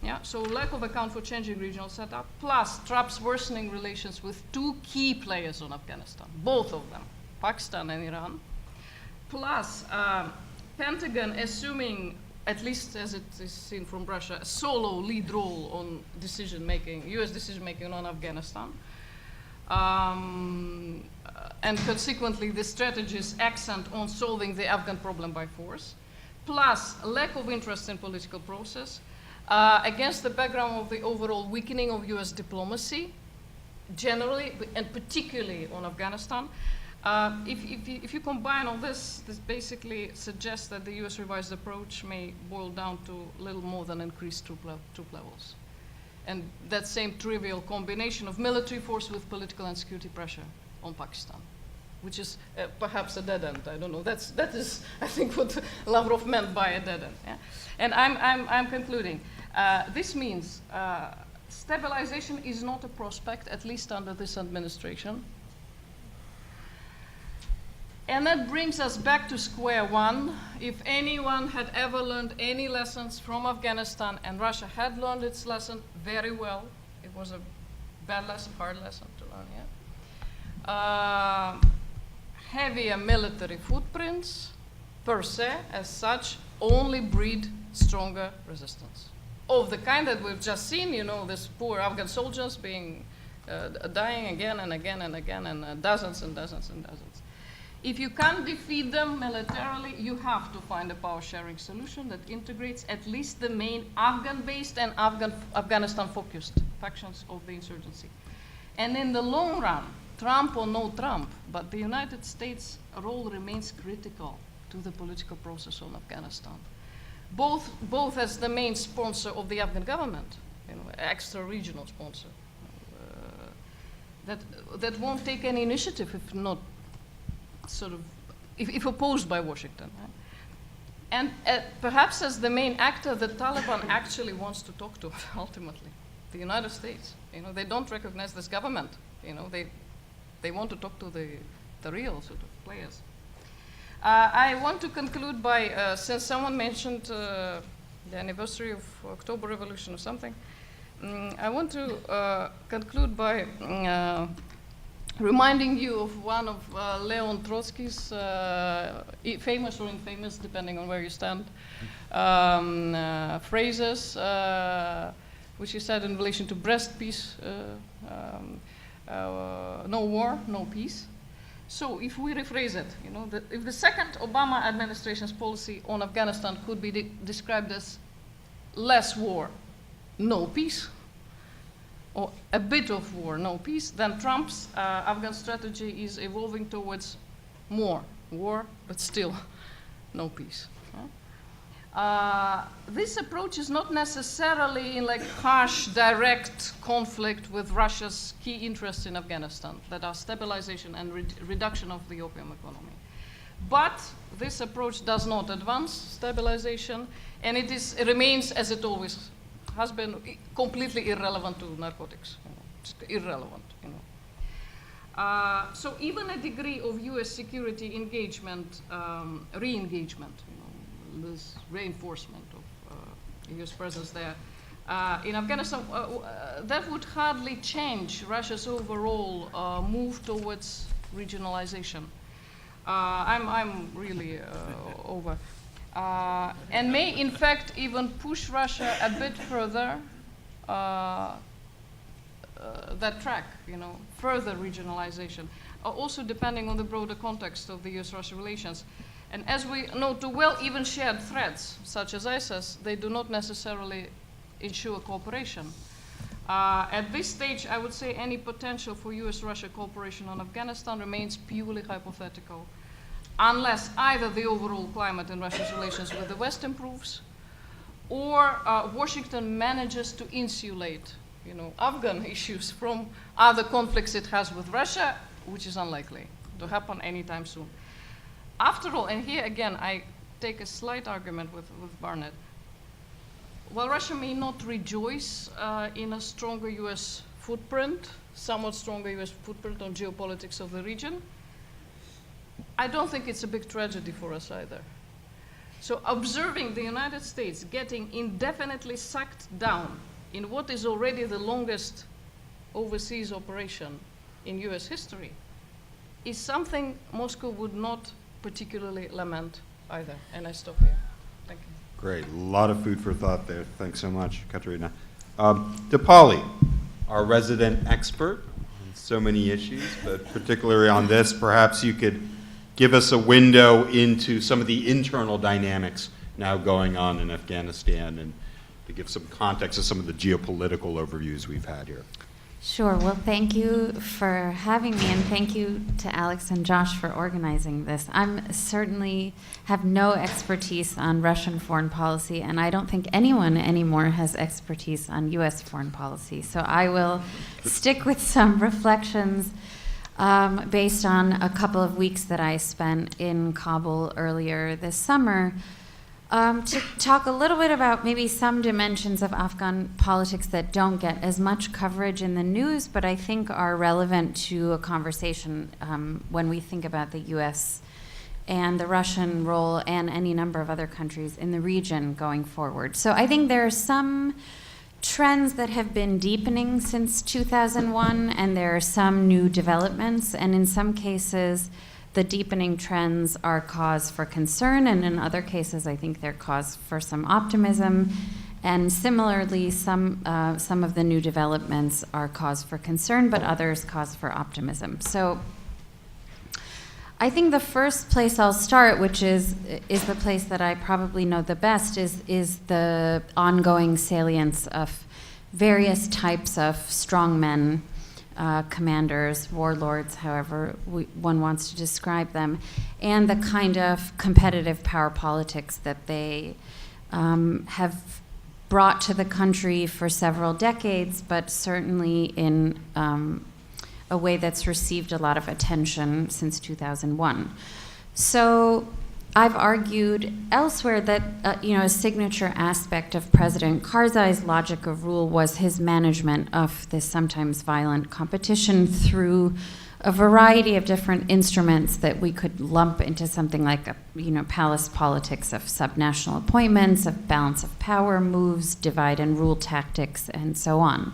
Yeah, so lack of account for changing regional setup, plus Trump's worsening relations with two key players on Afghanistan, both of them, Pakistan and Iran, plus Pentagon assuming, at least as it is seen from Russia, a solo lead role on decision-making, US decision-making on Afghanistan. And consequently, the strategy's accent on solving the Afghan problem by force, plus lack of interest in political process, against the background of the overall weakening of US diplomacy, generally, and particularly on Afghanistan. If you combine all this basically suggests that the US revised approach may boil down to little more than increased troop levels. And that same trivial combination of military force with political and security pressure on Pakistan, which is perhaps a dead end. I don't know. That is, I think, what Lavrov meant by a dead end. Yeah? And I'm concluding. This means stabilization is not a prospect, at least under this administration. And that brings us back to square one. If anyone had ever learned any lessons from Afghanistan, and Russia had learned its lesson very well, it was a bad lesson, hard lesson to learn, yeah? Heavier military footprints, per se, as such, only breed stronger resistance. Of the kind that we've just seen, this poor Afghan soldiers being dying again and again and again, and dozens and dozens and dozens. If you can't defeat them militarily, you have to find a power-sharing solution that integrates at least the main Afghan-based and Afghanistan-focused factions of the insurgency. And in the long run, Trump or no Trump, but the United States' role remains critical to the political process on Afghanistan. Both as the main sponsor of the Afghan government, extra-regional sponsor, that won't take any initiative if not if opposed by Washington. Right? And perhaps as the main actor, the Taliban actually wants to talk to, ultimately, the United States. They don't recognize this government. They want to talk to the real sort of players. I want to conclude by, since someone mentioned the anniversary of October Revolution or something, I want to conclude by reminding you of one of Leon Trotsky's famous or infamous, depending on where you stand, phrases, which he said in relation to Brest peace, no war, no peace. So if we rephrase it, you know, if the second Obama administration's policy on Afghanistan could be described as less war, no peace, or a bit of war, no peace, then Trump's Afghan strategy is evolving towards more war, but still no peace. This approach is not necessarily in like harsh, direct conflict with Russia's key interests in Afghanistan, that are stabilization and reduction of the opium economy. But this approach does not advance stabilization, and it remains, as it always has been, completely irrelevant to narcotics. You know, just irrelevant. You know. So even a degree of U.S. security engagement, re-engagement, you know, this reinforcement of U.S. presence there in Afghanistan, that would hardly change Russia's overall move towards regionalization. I'm really over. And may, in fact, even push Russia a bit further that track, you know, further regionalization, also depending on the broader context of the U.S.-Russia relations. And as we know too well, even shared threats, such as ISIS, they do not necessarily ensure cooperation. At this stage, I would say any potential for U.S.-Russia cooperation on Afghanistan remains purely hypothetical, unless either the overall climate in Russia's relations with the West improves, or Washington manages to insulate, you know, Afghan issues from other conflicts it has with Russia, which is unlikely to happen anytime soon. After all, and here again, I take a slight argument with Barnett. While Russia may not rejoice in a stronger U.S. footprint, somewhat stronger U.S. footprint on geopolitics of the region, I don't think it's a big tragedy for us either. So observing the United States getting indefinitely sucked down in what is already the longest overseas operation in U.S. history is something Moscow would not particularly lament either. And I stop here. Thank you. Great. A lot of food for thought there. Thanks so much, Katerina. Dipali, our resident expert on so many issues, but particularly on this, perhaps you could give us a window into some of the internal dynamics now going on in Afghanistan and to give some context to some of the geopolitical overviews we've had here. Sure. Well, thank you for having me, and thank you to Alex and Josh for organizing this. I'm certainly have no expertise on Russian foreign policy, and I don't think anyone anymore has expertise on U.S. foreign policy. So I will stick with some reflections based on a couple of weeks that I spent in Kabul earlier this summer, to talk a little bit about maybe some dimensions of Afghan politics that don't get as much coverage in the news, but I think are relevant to a conversation when we think about the U.S. and the Russian role and any number of other countries in the region going forward. So I think there are some trends that have been deepening since 2001, and there are some new developments, and in some cases, the deepening trends are cause for concern, and in other cases, I think they're cause for some optimism. And similarly, some of the new developments are cause for concern, but others cause for optimism. So I think the first place I'll start, which is the place that I probably know the best, is the ongoing salience of various types of strongmen, commanders, warlords, however one wants to describe them, and the kind of competitive power politics that they have brought to the country for several decades, but certainly in a way that's received a lot of attention since 2001. So I've argued elsewhere that a signature aspect of President Karzai's logic of rule was his management of this sometimes violent competition through a variety of different instruments that we could lump into something like a, palace politics of subnational appointments, of balance of power moves, divide and rule tactics, and so on.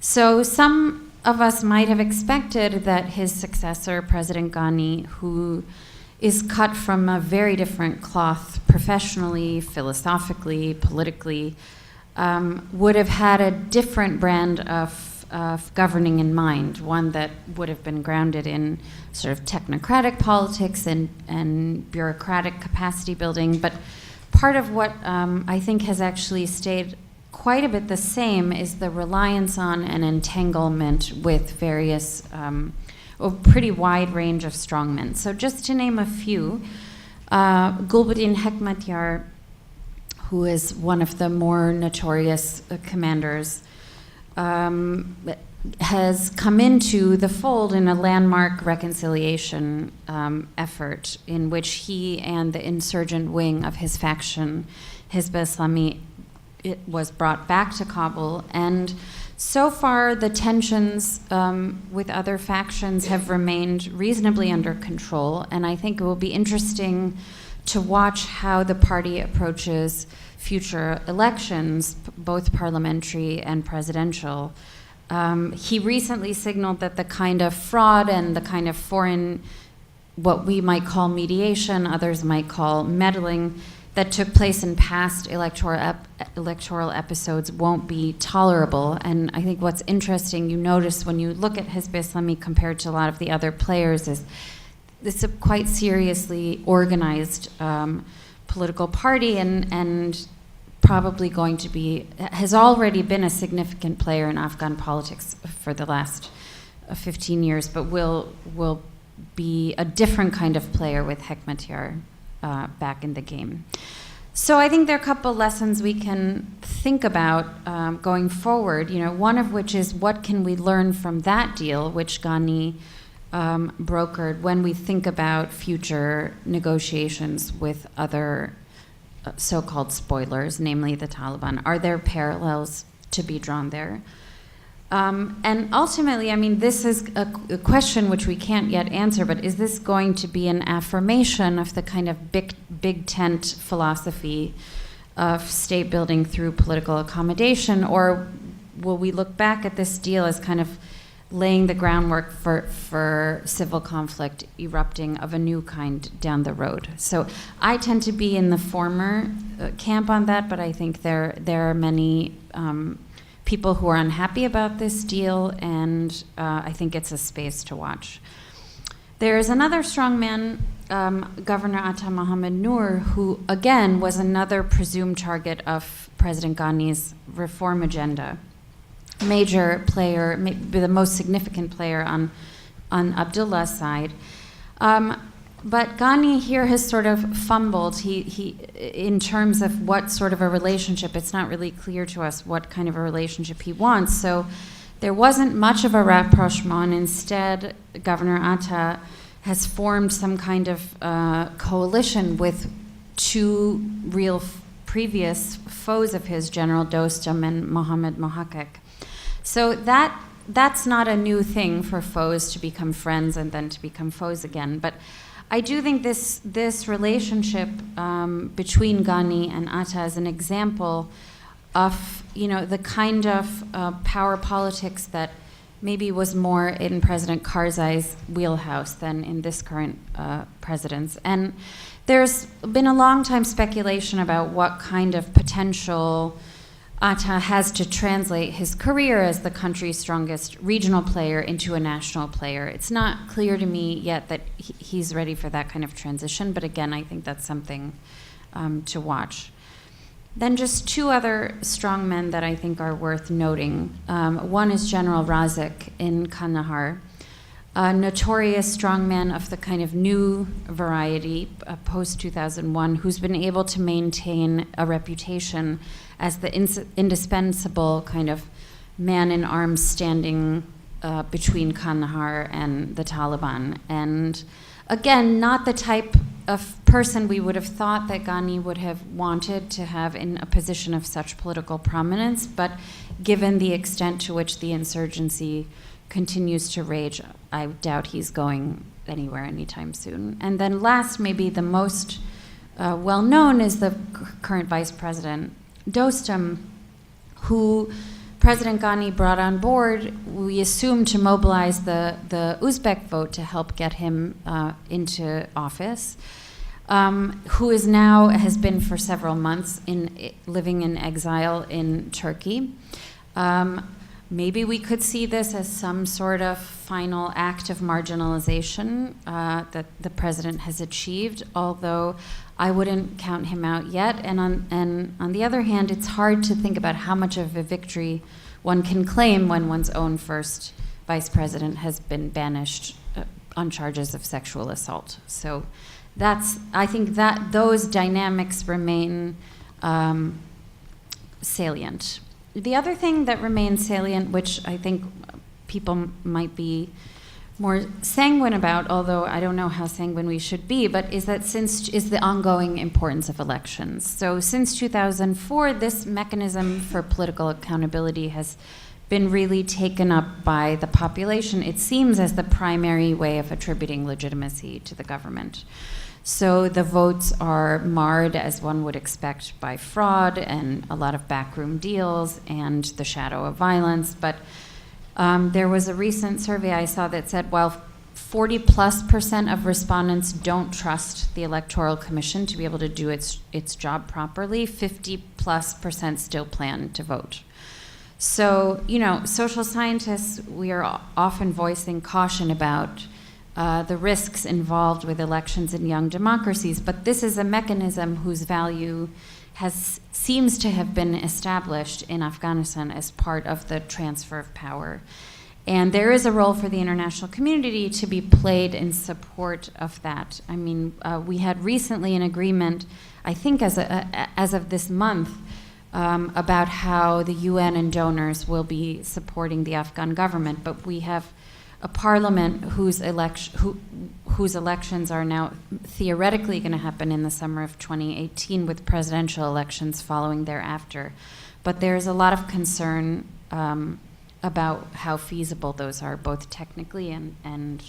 So some of us might have expected that his successor, President Ghani, who is cut from a very different cloth professionally, philosophically, politically, would have had a different brand of governing in mind, one that would have been grounded in sort of technocratic politics and bureaucratic capacity building. But part of what I think has actually stayed quite a bit the same is the reliance on an entanglement with various, a pretty wide range of strongmen. So just to name a few, Gulbuddin Hekmatyar, who is one of the more notorious commanders, has come into the fold in a landmark reconciliation effort in which he and the insurgent wing of his faction, Hizb Islami, it was brought back to Kabul. And so far, the tensions with other factions have remained reasonably under control, and I think it will be interesting to watch how the party approaches future elections, both parliamentary and presidential. He recently signaled that the kind of fraud and the kind of foreign, what we might call mediation, others might call meddling, that took place in past electoral episodes won't be tolerable. And I think what's interesting, you notice when you look at Hizb Islami compared to a lot of the other players, is this is a quite seriously organized political party and probably going to be, has already been a significant player in Afghan politics for the last 15 years, but will be a different kind of player with Hekmatyar back in the game. So I think there are a couple lessons we can think about going forward, one of which is what can we learn from that deal, which Ghani brokered, when we think about future negotiations with other so-called spoilers, namely the Taliban. Are there parallels to be drawn there? And ultimately, this is a question which we can't yet answer, but is this going to be an affirmation of the kind of big tent philosophy of state building through political accommodation, or will we look back at this deal as kind of laying the groundwork for civil conflict erupting of a new kind down the road? So I tend to be in the former camp on that, but I think there are many people who are unhappy about this deal, and I think it's a space to watch. There's another strongman, Governor Atta Mohammed Noor, who again was another presumed target of President Ghani's reform agenda. Major player, maybe the most significant player on Abdullah's side. But Ghani here has sort of fumbled. He in terms of what sort of a relationship, it's not really clear to us what kind of a relationship he wants. So there wasn't much of a rapprochement. Instead, Governor Atta has formed some kind of coalition with two real previous foes of his, General Dostum and Mohammed Mohaqqaq. So that's not a new thing for foes to become friends and then to become foes again. But I do think this relationship between Ghani and Atta is an example of the kind of power politics that maybe was more in President Karzai's wheelhouse than in this current president's. And there's been a long time speculation about what kind of potential Atta has to translate his career as the country's strongest regional player into a national player. It's not clear to me yet that he's ready for that kind of transition, but again, I think that's something to watch. Then just two other strongmen that I think are worth noting. One is General Razzak in Kandahar, a notorious strongman of the kind of new variety, post-2001, who's been able to maintain a reputation as the indispensable kind of man in arms standing between Kandahar and the Taliban. And again, not the type of person we would have thought that Ghani would have wanted to have in a position of such political prominence, but given the extent to which the insurgency continues to rage, I doubt he's going anywhere anytime soon. And then last, maybe the most well-known is the current Vice President Dostum, who President Ghani brought on board, we assume, to mobilize the Uzbek vote to help get him into office, who is now, has been for several months living in exile in Turkey. Maybe we could see this as some sort of final act of marginalization that the president has achieved, although I wouldn't count him out yet. And on the other hand, it's hard to think about how much of a victory one can claim when one's own first vice president has been banished on charges of sexual assault. So I think that those dynamics remain salient. The other thing that remains salient, which I think people might be more sanguine about, although I don't know how sanguine we should be, but is the ongoing importance of elections. So since 2004, this mechanism for political accountability has been really taken up by the population, it seems, as the primary way of attributing legitimacy to the government. So the votes are marred, as one would expect, by fraud and a lot of backroom deals and the shadow of violence. But there was a recent survey I saw that said while 40+% of respondents don't trust the Electoral Commission to be able to do its job properly, 50+% still plan to vote. So, social scientists, we are often voicing caution about the risks involved with elections in young democracies, but this is a mechanism whose value seems to have been established in Afghanistan as part of the transfer of power. And there is a role for the international community to be played in support of that. I mean, we had recently an agreement, I think as of this month, about how the UN and donors will be supporting the Afghan government, but we have a parliament whose elections are now theoretically going to happen in the summer of 2018, with presidential elections following thereafter. But there's a lot of concern about how feasible those are, both technically and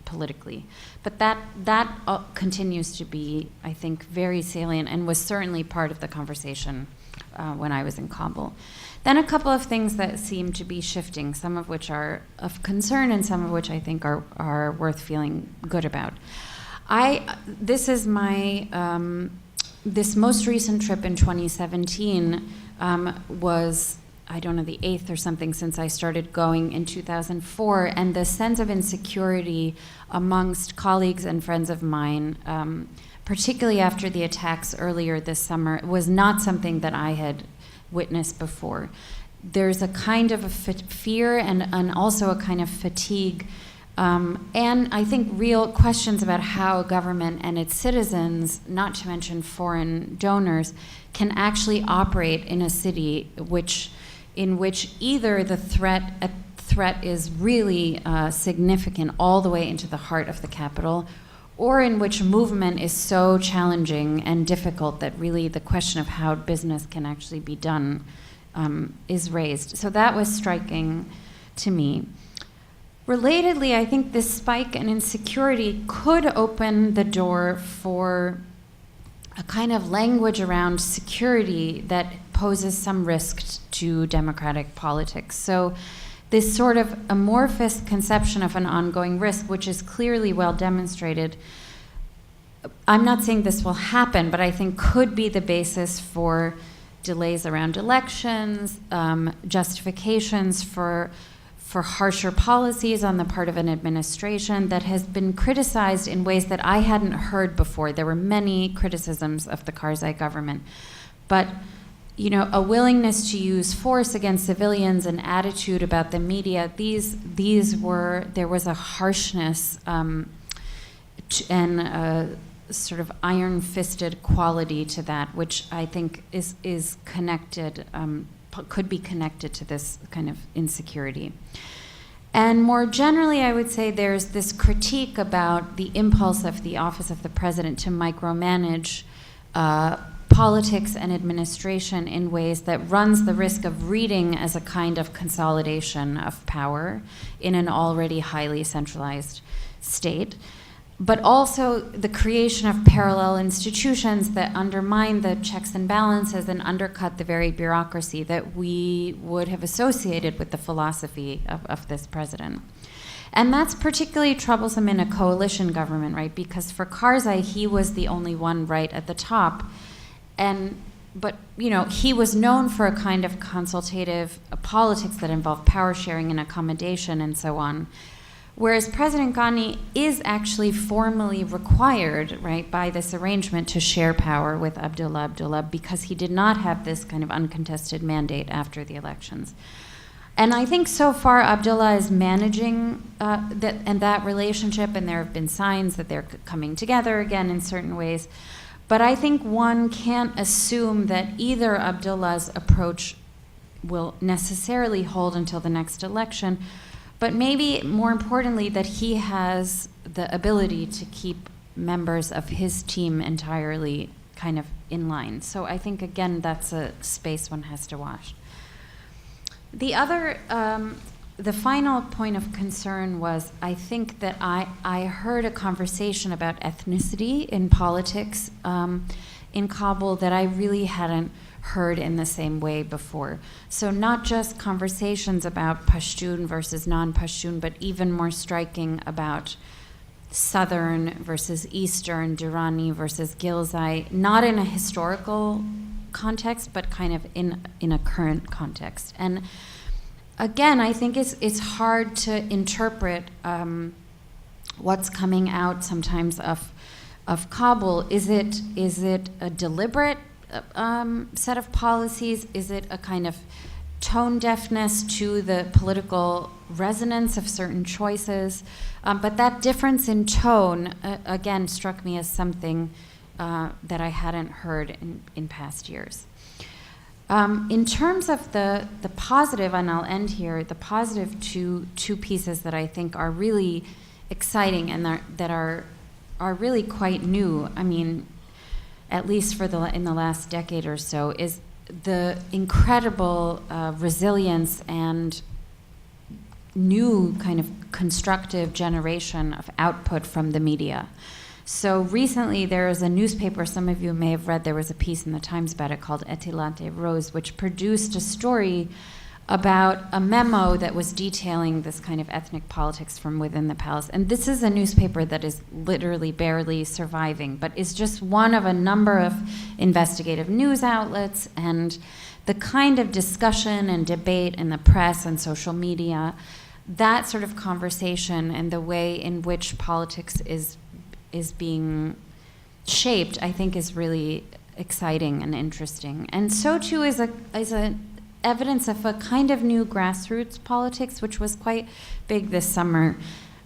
politically. But that continues to be, I think, very salient and was certainly part of the conversation when I was in Kabul. Then a couple of things that seem to be shifting, some of which are of concern and some of which I think are worth feeling good about. This is my, this most recent trip in 2017 was, I don't know, the 8th or something since I started going in 2004, and the sense of insecurity amongst colleagues and friends of mine, particularly after the attacks earlier this summer, was not something that I had witnessed before. There's a kind of a fear and also a kind of fatigue, and I think real questions about how a government and its citizens, not to mention foreign donors, can actually operate in a city in which either the threat is really significant all the way into the heart of the capital, or in which movement is so challenging and difficult that really the question of how business can actually be done is raised. So that was striking to me. Relatedly, I think this spike in insecurity could open the door for a kind of language around security that poses some risk to democratic politics. So this sort of amorphous conception of an ongoing risk, which is clearly well demonstrated, I'm not saying this will happen, but I think could be the basis for delays around elections, justifications for harsher policies on the part of an administration that has been criticized in ways that I hadn't heard before. There were many criticisms of the Karzai government, but a willingness to use force against civilians, an attitude about the media, there was a harshness and a sort of iron-fisted quality to that, which I think is connected, could be connected to this kind of insecurity. And more generally, I would say there's this critique about the impulse of the Office of the President to micromanage politics and administration in ways that runs the risk of reading as a kind of consolidation of power in an already highly centralized state, but also the creation of parallel institutions that undermine the checks and balances and undercut the very bureaucracy that we would have associated with the philosophy of this president. And that's particularly troublesome in a coalition government, right? Because for Karzai, he was the only one right at the top. But he was known for a kind of consultative politics that involved power sharing and accommodation and so on. Whereas President Ghani is actually formally required, right, by this arrangement to share power with Abdullah because he did not have this kind of uncontested mandate after the elections. And I think so far Abdullah is managing that relationship, and there have been signs that they're coming together again in certain ways. But I think one can't assume that either Abdullah's approach will necessarily hold until the next election, but maybe more importantly that he has the ability to keep members of his team entirely kind of in line. So I think, again, that's a space one has to watch. The other, the final point of concern was, I think that I heard a conversation about ethnicity in politics in Kabul that I really hadn't heard in the same way before. So not just conversations about Pashtun versus non-Pashtun, but even more striking about Southern versus Eastern, Durrani versus Ghilzai, not in a historical context, but kind of in a current context. And again, I think it's hard to interpret what's coming out sometimes of Kabul. Is it a deliberate set of policies? Is it a kind of tone deafness to the political resonance of certain choices? But that difference in tone, again, struck me as something that I hadn't heard in past years. In terms of the positive, and I'll end here, the positive two pieces that I think are really exciting and that are really quite new, I mean, at least in the last decade or so, is the incredible resilience and new kind of constructive generation of output from the media. So recently there was a newspaper, some of you may have read, there was a piece in the Times about it called Etilate Rose, which produced a story about a memo that was detailing this kind of ethnic politics from within the palace. And this is a newspaper that is literally barely surviving, but is just one of a number of investigative news outlets, and the kind of discussion and debate in the press and social media, that sort of conversation and the way in which politics is being shaped, I think is really exciting and interesting. And so too is a evidence of a kind of new grassroots politics, which was quite big this summer.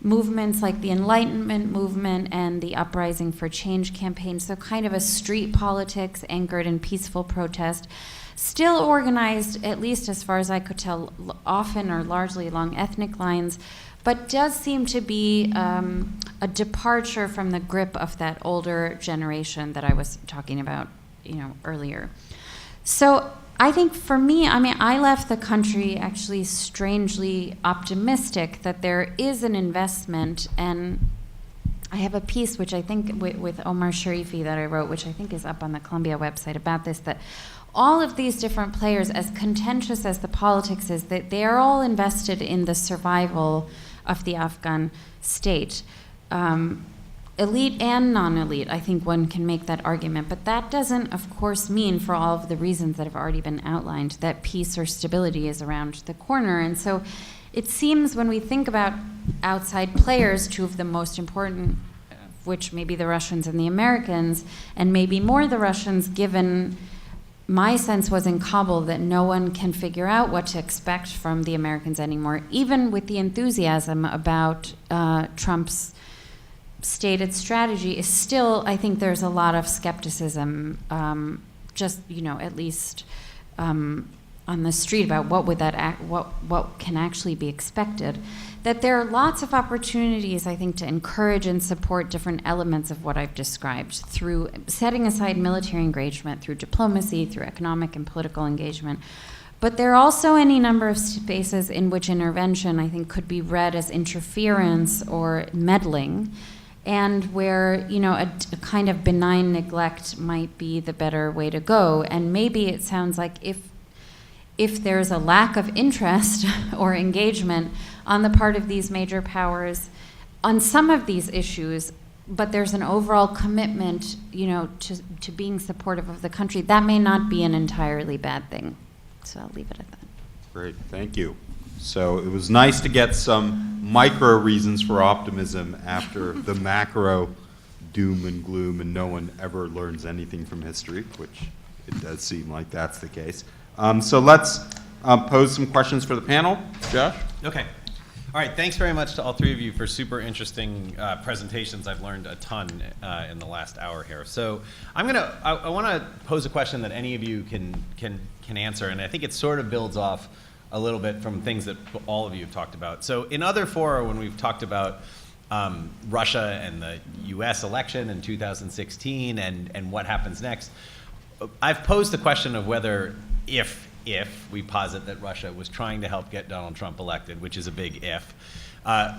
Movements like the Enlightenment movement and the Uprising for Change campaign, so kind of a street politics anchored in peaceful protest, still organized, at least as far as I could tell, often or largely along ethnic lines, but does seem to be a departure from the grip of that older generation that I was talking about, earlier. So I think for me, I left the country actually strangely optimistic that there is an investment, and I have a piece which I think with Omar Sharifi that I wrote, which I think is up on the Columbia website about this, that all of these different players, as contentious as the politics is, that they are all invested in the survival of the Afghan state. Elite and non-elite, I think one can make that argument, but that doesn't, of course, mean, for all of the reasons that have already been outlined, that peace or stability is around the corner. And so it seems when we think about outside players, two of the most important, which may be the Russians and the Americans, and maybe more the Russians, given my sense was in Kabul that no one can figure out what to expect from the Americans anymore, even with the enthusiasm about Trump's stated strategy, is still, I think there's a lot of skepticism, at least on the street about what would what can actually be expected, that there are lots of opportunities, I think, to encourage and support different elements of what I've described through setting aside military engagement, through diplomacy, through economic and political engagement. But there are also any number of spaces in which intervention, I think, could be read as interference or meddling, and where, you know, a kind of benign neglect might be the better way to go. And maybe it sounds like if there's a lack of interest or engagement on the part of these major powers on some of these issues, but there's an overall commitment, you know, to being supportive of the country, that may not be an entirely bad thing. So I'll leave it at that. Great, thank you. So it was nice to get some micro reasons for optimism after the macro doom and gloom, and no one ever learns anything from history, which it does seem like that's the case. So let's pose some questions for the panel. Josh? Okay. All right, thanks very much to all three of you for super interesting presentations. I've learned a ton in the last hour here. So I want to pose a question that any of you can answer, and I think it sort of builds off a little bit from things that all of you have talked about. So in other fora, when we've talked about Russia and the US election in 2016 and what happens next, I've posed the question of whether if we posit that Russia was trying to help get Donald Trump elected, which is a big if,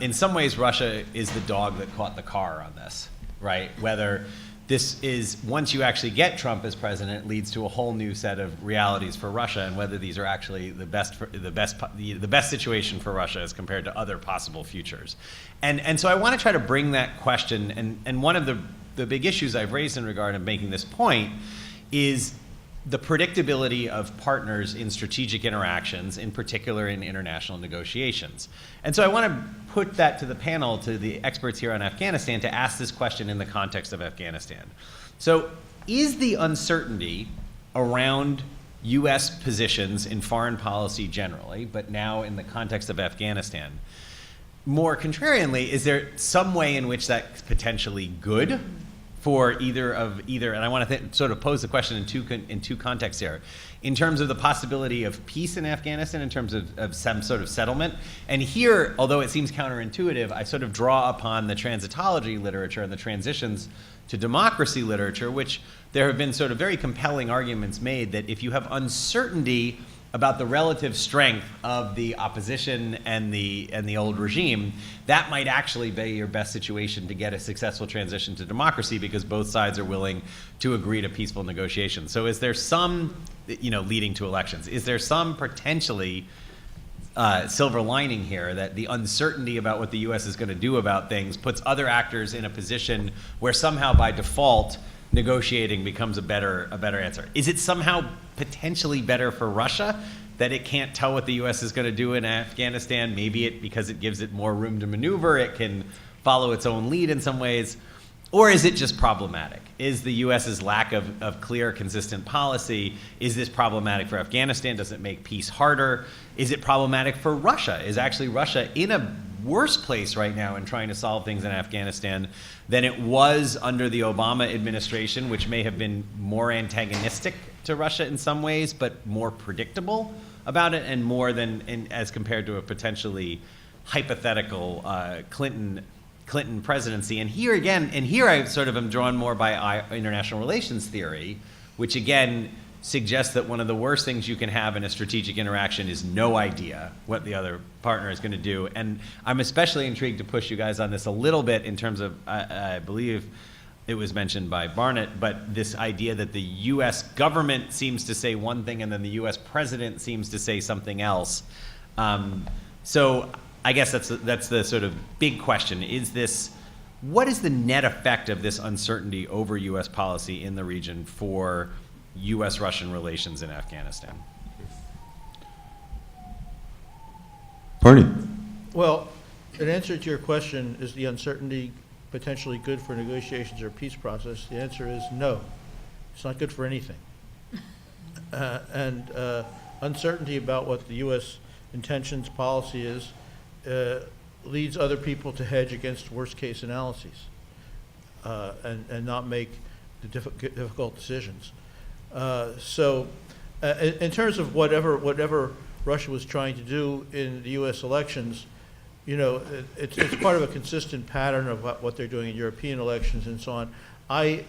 in some ways Russia is the dog that caught the car on this, right? Whether this is, once you actually get Trump as president, leads to a whole new set of realities for Russia, and whether these are actually the best situation for Russia as compared to other possible futures. And so I want to try to bring that question, and one of the big issues I've raised in regard of making this point is the predictability of partners in strategic interactions, in particular in international negotiations. And so I want to put that to the panel, to the experts here on Afghanistan, to ask this question in the context of Afghanistan. So is the uncertainty around US positions in foreign policy generally, but now in the context of Afghanistan, more contrarianly, is there some way in which that's potentially good for either, and I want to sort of pose the question in two contexts here. In terms of the possibility of peace in Afghanistan, in terms of some sort of settlement. And here, although it seems counterintuitive, I sort of draw upon the transitology literature and the transitions to democracy literature, which there have been sort of very compelling arguments made that if you have uncertainty about the relative strength of the opposition and the old regime, that might actually be your best situation to get a successful transition to democracy, because both sides are willing to agree to peaceful negotiations. So is there some, leading to elections, is there some potentially silver lining here that the uncertainty about what the US is going to do about things puts other actors in a position where somehow by default negotiating becomes a better answer? Is it somehow potentially better for Russia that it can't tell what the US is going to do in Afghanistan? Maybe because it gives it more room to maneuver, it can follow its own lead in some ways. Or is it just problematic? Is the US's lack of clear, consistent policy, is this problematic for Afghanistan? Does it make peace harder? Is it problematic for Russia? Is actually Russia in a worse place right now in trying to solve things in Afghanistan than it was under the Obama administration, which may have been more antagonistic to Russia in some ways, but more predictable about it, and more than as compared to a potentially hypothetical Clinton presidency? And here again, I sort of am drawn more by international relations theory, which again suggests that one of the worst things you can have in a strategic interaction is no idea what the other partner is going to do. And I'm especially intrigued to push you guys on this a little bit in terms of, I believe it was mentioned by Barnett, but this idea that the US government seems to say one thing and then the US president seems to say something else. So I guess that's the sort of big question. What is the net effect of this uncertainty over US policy in the region for US-Russian relations in Afghanistan? Barney. Well, in answer to your question, is the uncertainty potentially good for negotiations or peace process? The answer is no. It's not good for anything. And uncertainty about what the U.S. intentions, policy is, leads other people to hedge against worst-case analyses and not make the difficult decisions. So In terms of whatever Russia was trying to do in the U.S. elections, you know, it's part of a consistent pattern of what they're doing in European elections and so on.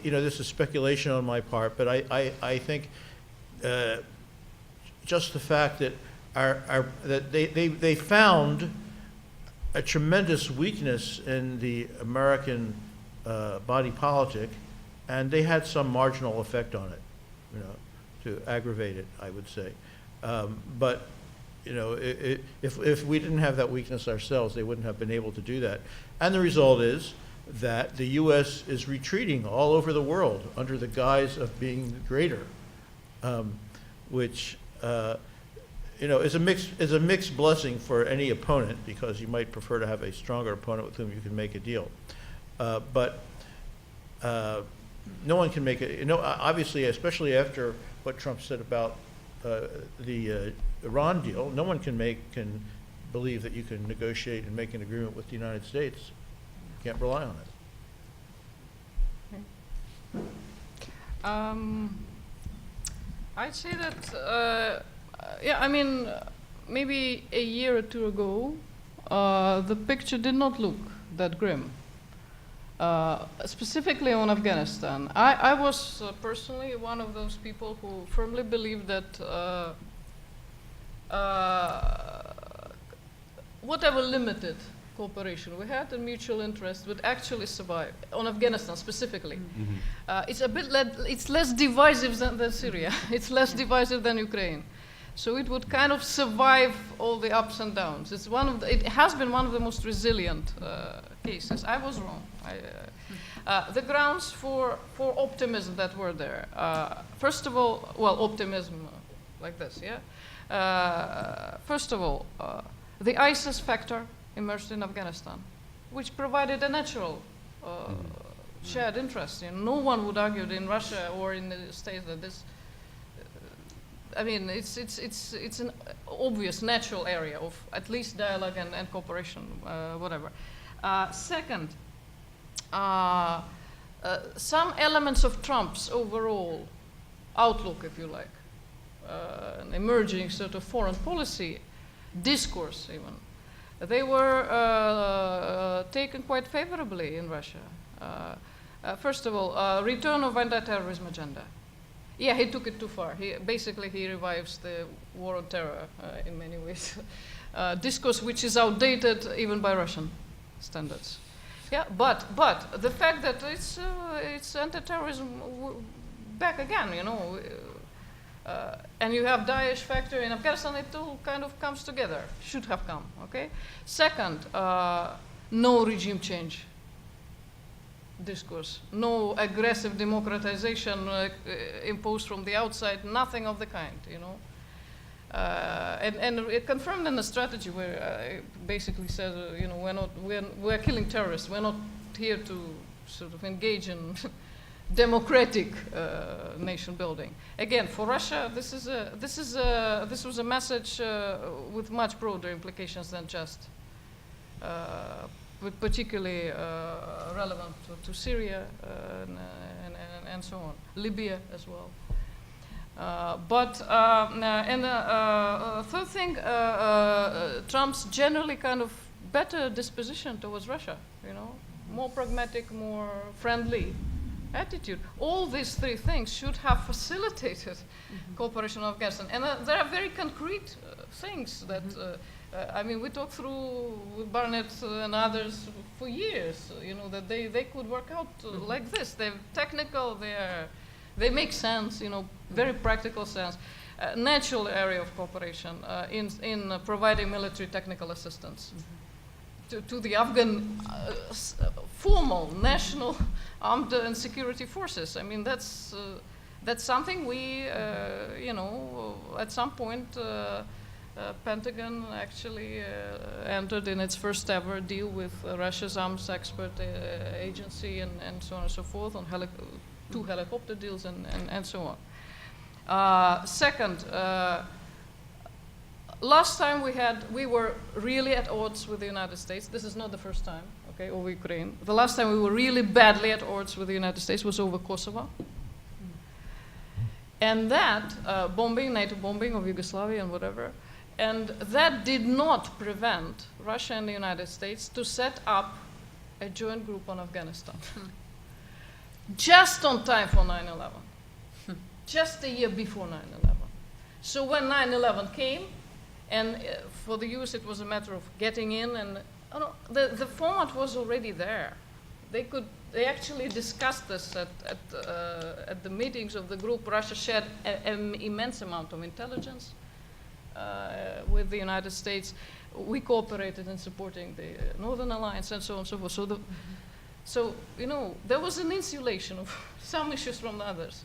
You know, this is speculation on my part, but I think just the fact that that they found a tremendous weakness in the American body politic, and they had some marginal effect on it, you know, to aggravate it, I would say. But you know, if we didn't have that weakness ourselves, they wouldn't have been able to do that. And the result is that the U.S. is retreating all over the world under the guise of being greater, which you know, is a mixed blessing for any opponent, because you might prefer to have a stronger opponent with whom you can make a deal. But no one can make it. You know, obviously, especially after what Trump said about the Iran deal, no one can believe that you can negotiate and make an agreement with the United States. You can't rely on it. I'd say that, yeah, I mean, maybe a year or two ago, the picture did not look that grim. Specifically on Afghanistan. I was personally one of those people who firmly believed that whatever limited cooperation we had and mutual interest would actually survive, on Afghanistan specifically. It's a bit it's less divisive than Syria. It's less divisive than Ukraine. So it would kind of survive all the ups and downs. It has been one of the most resilient cases. I was wrong. The grounds for optimism that were there. First of all, well, optimism like this, yeah. First of all, the ISIS factor emerged in Afghanistan, which provided a natural shared interest. You know, no one would argue in Russia or in the States that this. I mean, it's an obvious natural area of at least dialogue and cooperation, whatever. Second, some elements of Trump's overall outlook, if you like, an emerging sort of foreign policy discourse even, they were taken quite favorably in Russia. First of all, return of anti-terrorism agenda. Yeah, he took it too far. He revives the war on terror in many ways. Discourse which is outdated even by Russian standards. Yeah, but the fact that it's anti-terrorism back again, you know, and you have Daesh factor in Afghanistan, it all kind of comes together. Should have come. Okay. Second, no regime change discourse, no aggressive democratization imposed from the outside, nothing of the kind, you know. And it confirmed in the strategy where it basically says, you know, we're killing terrorists. We're not here to sort of engage in democratic nation building. Again, for Russia, this was a message with much broader implications than just. Particularly relevant to Syria and so on, Libya as well. And third thing, Trump's generally kind of better disposition towards Russia, you know, more pragmatic, more friendly attitude. All these three things should have facilitated cooperation in Afghanistan. And there are very concrete things that I mean, we talked through with Barnett and others for years, you know, that they could work out like this. They're technical, they make sense, you know, very practical sense. Natural area of cooperation in providing military technical assistance to the Afghan formal national armed and security forces. I mean, that's something we, you know, at some point, Pentagon actually entered in its first ever deal with Russia's arms expert agency and so on and so forth on 2 helicopter deals and so on. Second, last time we were really at odds with the United States. This is not the first time, okay, over Ukraine. The last time we were really badly at odds with the United States was over Kosovo. And that bombing, NATO bombing of Yugoslavia and whatever, and that did not prevent Russia and the United States to set up a joint group on Afghanistan. Just on time for 9/11. Just a year before 9/11. So when 9/11 came, and for the US it was a matter of getting in, and the format was already there. They actually discussed this at the meetings of the group. Russia shared an immense amount of intelligence with the United States. We cooperated in supporting the Northern Alliance and so on and so forth. So there was an insulation of some issues from the others.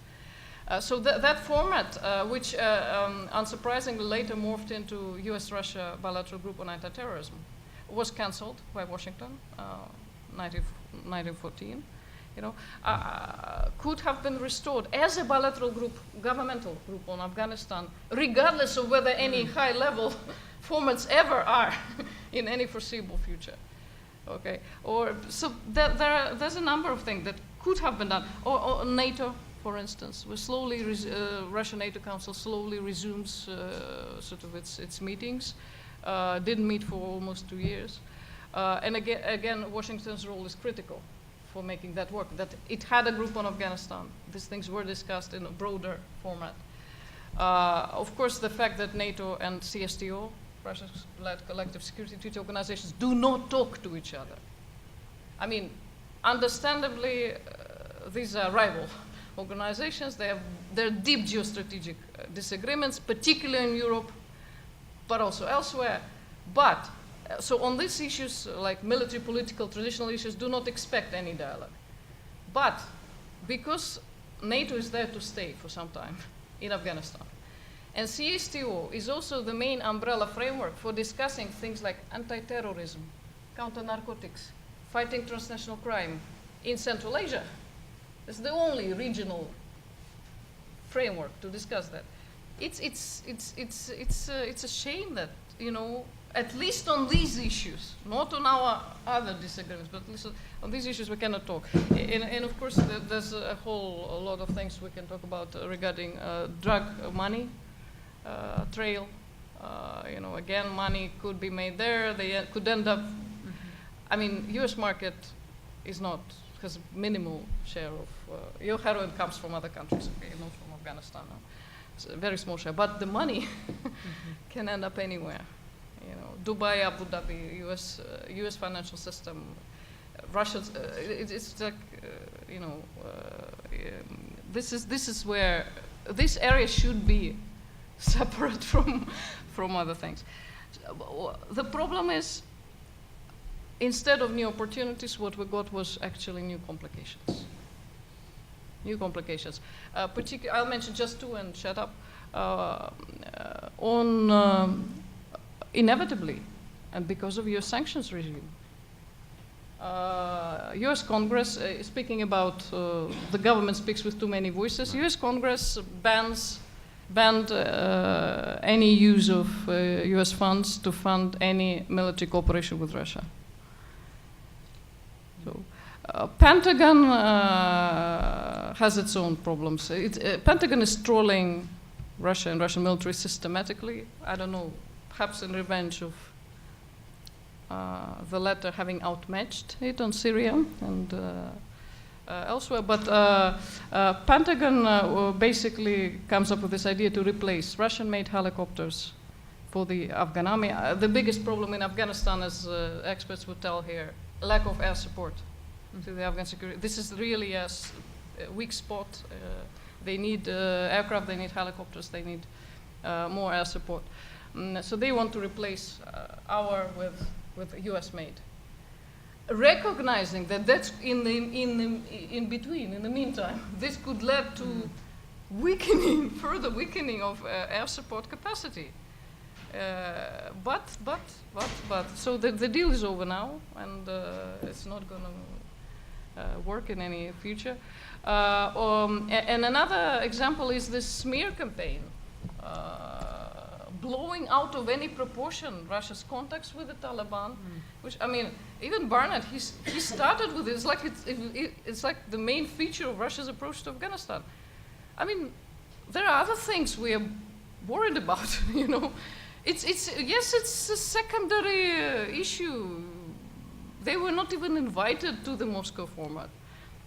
So that format, which unsurprisingly later morphed into US-Russia bilateral group on anti-terrorism, was cancelled by Washington, 1914. Could have been restored as a bilateral group, governmental group on Afghanistan, regardless of whether any high-level formats ever are in any foreseeable future. Okay, so there's a number of things that could have been done. Or NATO, for instance, was slowly Russian NATO Council slowly resumes sort of its meetings. Didn't meet for almost 2 years, and again, Washington's role is critical for making that work. That it had a group on Afghanistan. These things were discussed in a broader format. Of course, the fact that NATO and CSTO, Russia's-led collective security treaty organizations, do not talk to each other. I mean, understandably, these are rival organizations. There are deep geostrategic disagreements, particularly in Europe, but also elsewhere. But, so on these issues, like military, political, traditional issues, do not expect any dialogue. But because NATO is there to stay for some time in Afghanistan, and CSTO is also the main umbrella framework for discussing things like anti-terrorism, counter-narcotics, fighting transnational crime in Central Asia. It's the only regional framework to discuss that. It's a shame that, at least on these issues, not on our other disagreements, but at least on these issues we cannot talk. And of course, there's a lot of things we can talk about regarding drug money trail. Again, money could be made there. They could end up. I mean, U.S. market has minimal share of your heroin comes from other countries, okay, not from Afghanistan. No. It's a very small share, but the money can end up anywhere. Dubai, Abu Dhabi, U.S. financial system, Russia's. It's like this is where this area should be separate from other things. The problem is, instead of new opportunities, what we got was actually new complications. I'll mention just two and shut up. Inevitably, and because of U.S. sanctions regime, U.S. Congress, speaking about the government speaks with too many voices, U.S. Congress banned any use of U.S. funds to fund any military cooperation with Russia. So, Pentagon has its own problems. Pentagon is trolling Russia and Russian military systematically. I don't know, perhaps in revenge of the latter having outmatched it on Syria and elsewhere. But Pentagon basically comes up with this idea to replace Russian-made helicopters for the Afghan army. The biggest problem in Afghanistan, as experts would tell here, lack of air support to the Afghan security. This is really a weak spot. They need aircraft, they need helicopters, they need more air support. So they want to replace our with US made. Recognizing that that's in between, in the meantime, this could lead to further weakening of air support capacity. But so the deal is over now, and it's not going to work in any future. And another example is this smear campaign, blowing out of any proportion Russia's contacts with the Taliban, which, I mean, even Barnett, he started with it. It's like the main feature of Russia's approach to Afghanistan. I mean, there are other things we are worried about, you know. It's a secondary issue. They were not even invited to the Moscow format,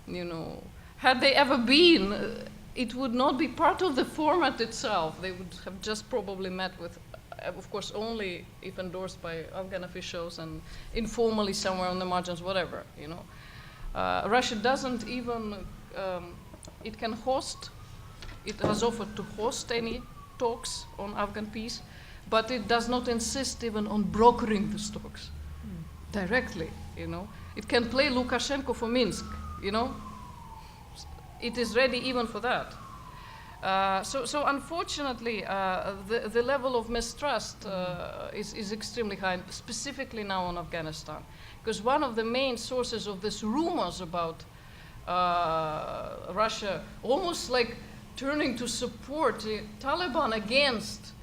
you know. Had they ever been, it would not be part of the format itself. They would have just probably met with, of course, only if endorsed by Afghan officials and informally somewhere on the margins, whatever, you know. Russia doesn't even, it can host, it has offered to host any talks on Afghan peace, but it does not insist even on brokering these talks directly, you know. It can play Lukashenko for Minsk, you know. It is ready even for that. So unfortunately, the level of mistrust is extremely high, specifically now on Afghanistan. Because one of the main sources of these rumors about Russia almost like turning to support the Taliban against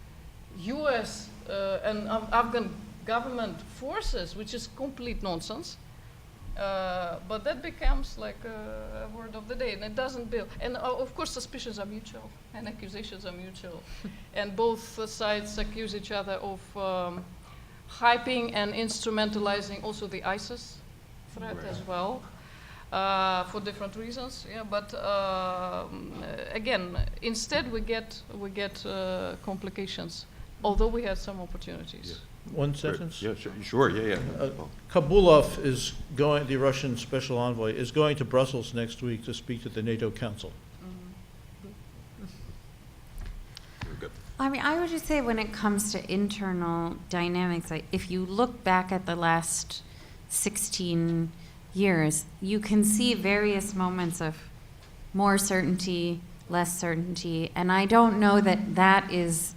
US and Afghan government forces, which is complete nonsense. But that becomes like a word of the day, and it doesn't build. And of course, suspicions are mutual, and accusations are mutual. And both sides accuse each other of hyping and instrumentalizing also the ISIS threat as well, for different reasons. Yeah, but again, instead we get complications, although we had some opportunities. Yeah. One sentence? Yeah, sure, yeah. Kabulov is going, the Russian special envoy, is going to Brussels next week to speak to the NATO Council. Very good. I mean, I would just say when it comes to internal dynamics, like if you look back at the last 16 years, you can see various moments of more certainty, less certainty, and I don't know that that is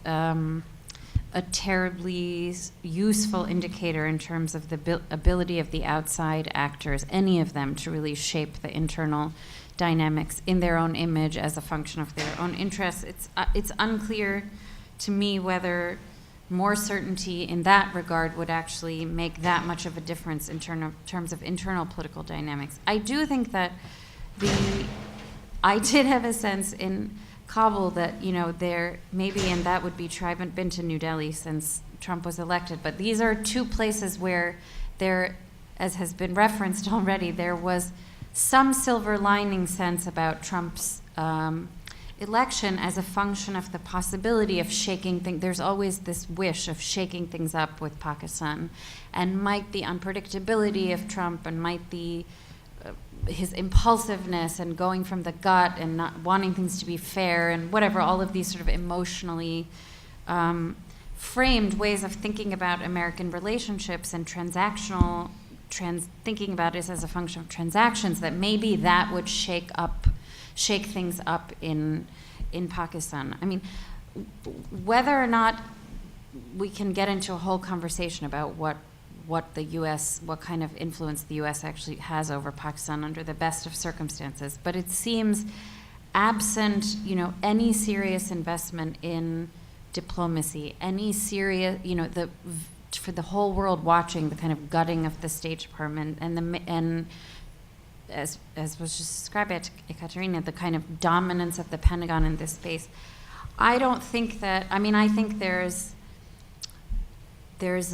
a terribly useful indicator in terms of the ability of the outside actors, any of them, to really shape the internal dynamics in their own image as a function of their own interests. It's unclear to me whether more certainty in that regard would actually make that much of a difference in terms of internal political dynamics. I do think that I did have a sense in Kabul that, you know, there maybe, and that would be true. I haven't been to New Delhi since Trump was elected, but these are two places where there, as has been referenced already, there was some silver lining sense about Trump's election as a function of the possibility of shaking things. There's always this wish of shaking things up with Pakistan, and might the unpredictability of Trump and might the his impulsiveness and going from the gut and not wanting things to be fair and whatever, all of these sort of emotionally framed ways of thinking about American relationships and thinking about it as a function of transactions, that maybe that would shake things up in Pakistan. I mean, whether or not we can get into a whole conversation about what kind of influence the U.S. actually has over Pakistan under the best of circumstances. But it seems, absent, you know, any serious investment in diplomacy, any serious, you know, for the whole world watching the kind of gutting of the State Department and as was just described by Ekaterina, the kind of dominance of the Pentagon in this space. I don't think that. I mean, I think there's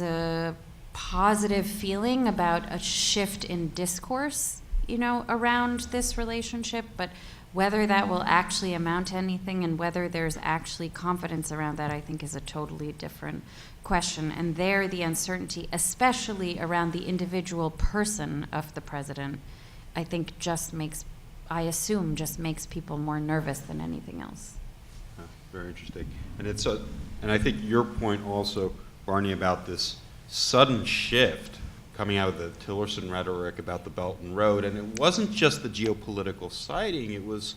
a positive feeling about a shift in discourse, you know, around this relationship, but whether that will actually amount to anything and whether there's actually confidence around that, I think, is a totally different question. And there, the uncertainty, especially around the individual person of the president, I think I assume just makes people more nervous than anything else. Very interesting. And I think your point also, Barney, about this sudden shift coming out of the Tillerson rhetoric about the Belt and Road, and it wasn't just the geopolitical siding, it was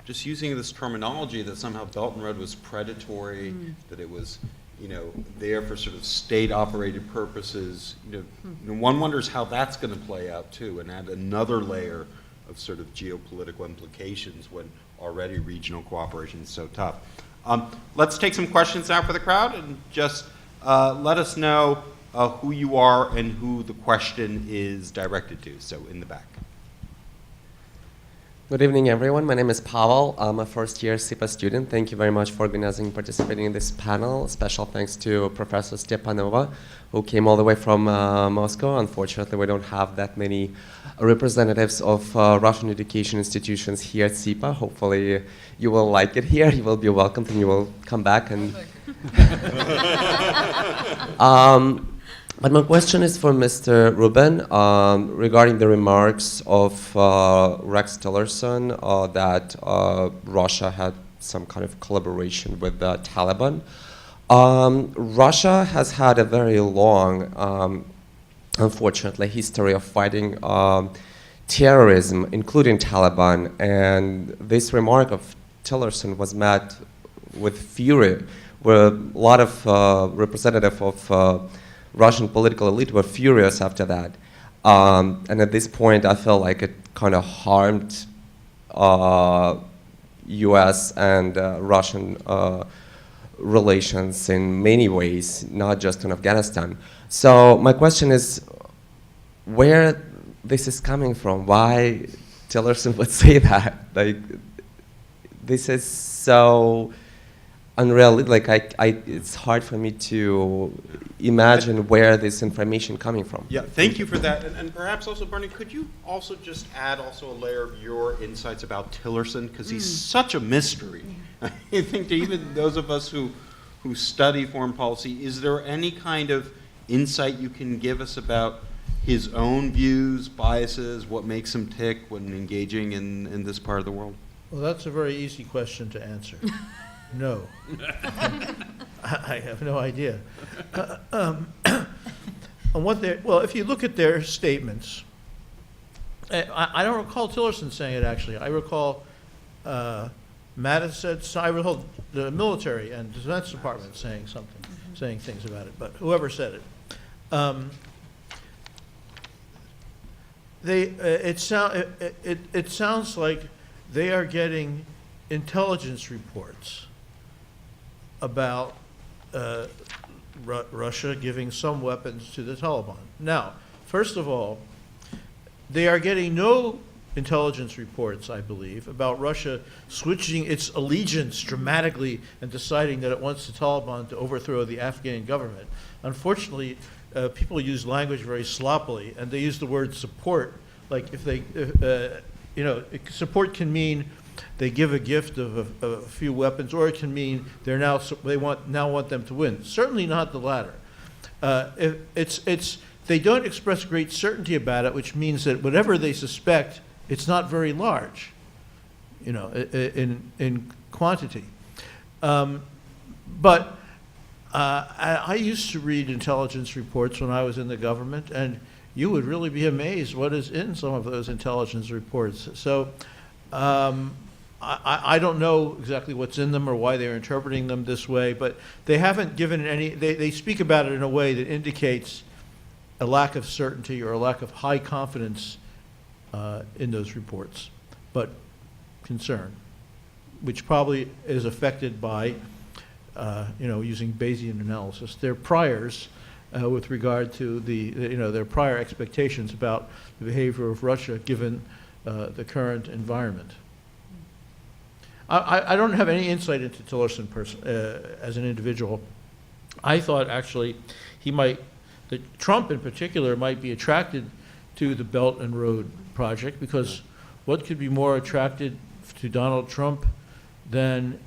just using this terminology that somehow Belt and Road was predatory, that it was, you know, there for sort of state-operated purposes. You know, one wonders how that's going to play out too, and add another layer of sort of geopolitical implications when already regional cooperation is so tough. Let's take some questions now for the crowd, and just let us know who you are and who the question is directed to. So in the back. Good evening, everyone. My name is Pavel. I'm a first-year SIPA student. Thank you very much for organizing and participating in this panel. Special thanks to Professor Stepanova, who came all the way from Moscow. Unfortunately, we don't have that many representatives of Russian education institutions here at SIPA. Hopefully, you will like it here. You will be welcomed, and you will come back. And but my question is for Mr. Rubin regarding the remarks of Rex Tillerson that Russia had some kind of collaboration with the Taliban. Russia has had a very long, unfortunately, history of fighting terrorism, including Taliban, and this remark of Tillerson was met with fury, where a lot of representatives of Russian political elite were furious after that. And at this point, I felt like it kind of harmed US and Russian relations in many ways, not just in Afghanistan. So my question is, where this is coming from? Why Tillerson would say that? Like, this is so unreal. Like, it's hard for me to imagine where this information coming from. Yeah, thank you for that. And perhaps also, Bernie, could you also just add also a layer of your insights about Tillerson? Because he's such a mystery. I think to even those of us who study foreign policy, is there any kind of insight you can give us about his own views, biases, what makes him tick when engaging in this part of the world? Well, that's a very easy question to answer. No. I have no idea. Well, if you look at their statements, I don't recall Tillerson saying it actually. I recall Mattis said, I recall the military and Defense Department saying something, saying things about it, but whoever said it. It sounds like they are getting intelligence reports about Russia giving some weapons to the Taliban. Now, first of all, they are getting no intelligence reports, I believe, about Russia switching its allegiance dramatically and deciding that it wants the Taliban to overthrow the Afghan government. Unfortunately, people use language very sloppily, and they use the word support. Like support can mean they give a gift of a few weapons, or it can mean they now want them to win. Certainly not the latter. They don't express great certainty about it, which means that whatever they suspect, it's not very large, in quantity. But I used to read intelligence reports when I was in the government, and you would really be amazed what is in some of those intelligence reports. So I don't know exactly what's in them or why they're interpreting them this way, but they haven't given any, they speak about it in a way that indicates a lack of certainty or a lack of high confidence in those reports, but concern, which probably is affected by, using Bayesian analysis. Their priors with regard to their prior expectations about the behavior of Russia given the current environment. I don't have any insight into Tillerson as an individual. I thought actually that Trump in particular might be attracted to the Belt and Road project, because what could be more attracted to Donald Trump than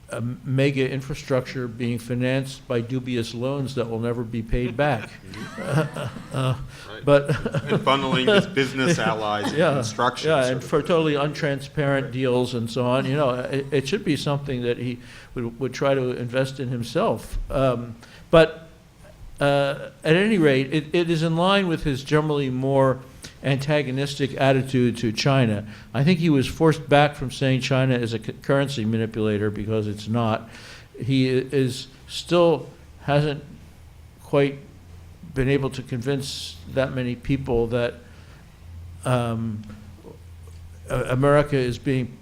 a mega infrastructure being financed by dubious loans that will never be paid back. But and funneling his business allies in construction. Yeah, and for totally untransparent deals and so on. It should be something that he would try to invest in himself. But at any rate, it is in line with his generally more antagonistic attitude to China. I think he was forced back from saying China is a currency manipulator, because it's not. He still hasn't quite been able to convince that many people that America is being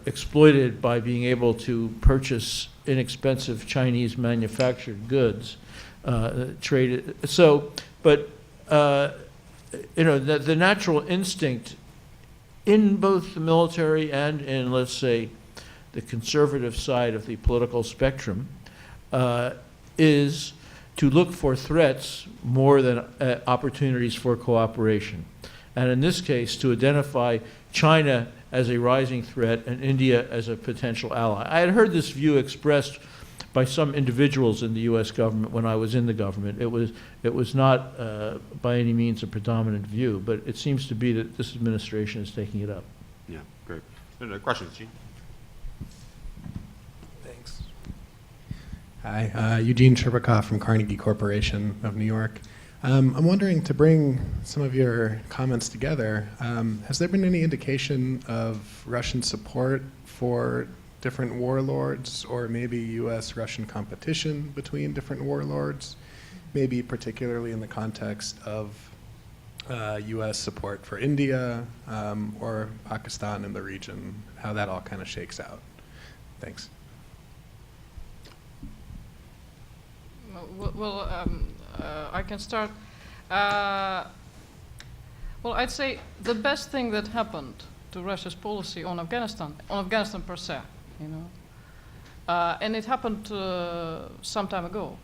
exploited by being able to purchase inexpensive Chinese manufactured goods, traded. So, but the natural instinct in both the military and in, let's say, the conservative side of the political spectrum, is to look for threats more than opportunities for cooperation. And in this case, to identify China as a rising threat and India as a potential ally. I had heard this view expressed by some individuals in the U.S. government when I was in the government. It was not by any means a predominant view, but it seems to be that this administration is taking it up. Yeah, great. Questions, Gene? Thanks. Hi, Eugene Sherbakov from Carnegie Corporation of New York. I'm wondering, to bring some of your comments together, has there been any indication of Russian support for different warlords, or maybe U.S.-Russian competition between different warlords, maybe particularly in the context of U.S. support for India or Pakistan in the region, how that all kind of shakes out? Thanks. Well, I can start. Well, I'd say the best thing that happened to Russia's policy on Afghanistan per se, you know, and it happened some time ago.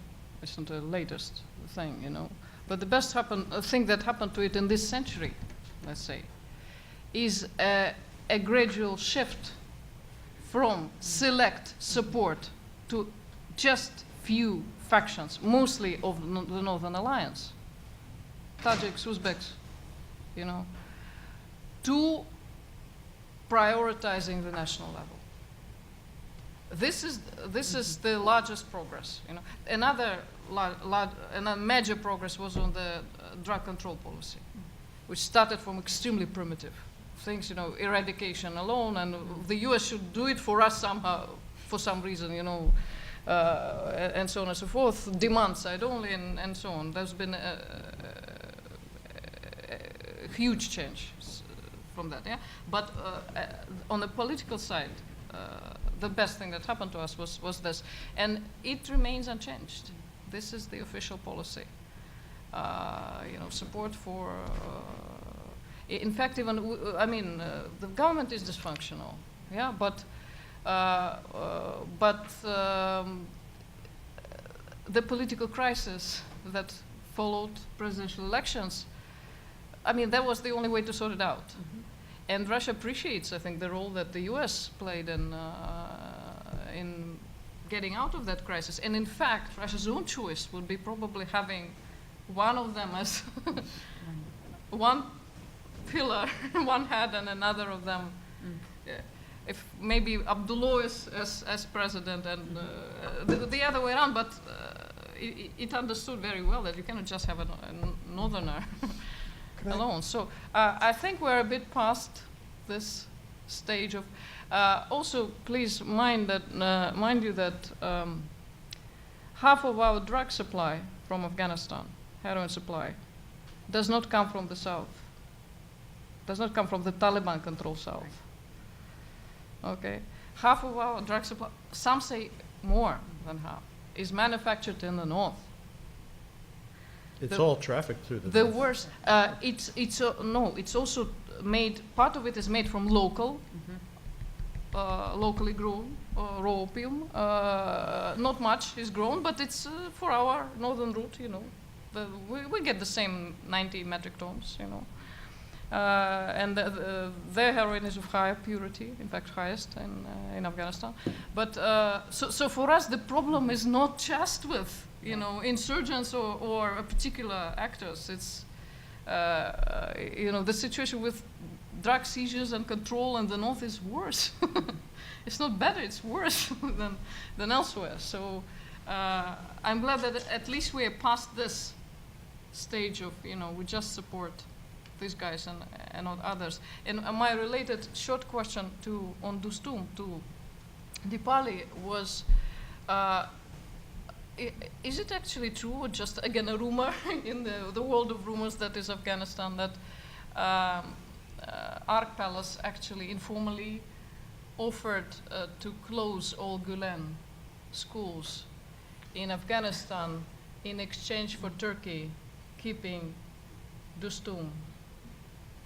It's not the latest thing, you know. But the best thing that happened to it in this century, let's say, is a gradual shift from select support to just few factions, mostly of the Northern Alliance, Tajiks, Uzbeks, you know, to prioritizing the national level. This is the largest progress. You know, another major progress was on the drug control policy, which started from extremely primitive things, you know, eradication alone, and the U.S. should do it for us somehow, for some reason, you know, and so on and so forth, demand side only, and so on. There's been a huge change from that, yeah. But on the political side, the best thing that happened to us was this, and it remains unchanged. This is the official policy. You know, support for. In fact, even the government is dysfunctional, yeah, but the political crisis that followed presidential elections, I mean, that was the only way to sort it out. Mm-hmm. And Russia appreciates, I think, the role that the U.S. played in getting out of that crisis. And in fact, Russia's own choice would be probably having one of them as one pillar, one head, and another of them. If maybe Abdullah as president and the other way around, but it understood very well that you cannot just have a northerner alone. So I think we're a bit past this stage of. Also, please mind you that half of our drug supply from Afghanistan, heroin supply, does not come from the south. Does not come from the Taliban-controlled south. Okay, half of our drug supply, some say more than half, is manufactured in the north. It's all trafficked through the north. Worst. It's also made. Part of it is made from locally grown raw opium. Not much is grown, but it's for our northern route. You know, we get the same 90 metric tons. You know. And their heroin is of higher purity, in fact highest in Afghanistan. But so for us the problem is not just with insurgents or particular actors. It's the situation with drug seizures and control in the north is worse. It's not better; it's worse than elsewhere. So I'm glad that at least we are past this stage of we just support these guys and not others. And my related short question on Dostum to Dipali was, is it actually true, or just again a rumor in the world of rumors that is Afghanistan, that Ark Palace actually informally offered to close all Gulen schools in Afghanistan in exchange for Turkey keeping Dostum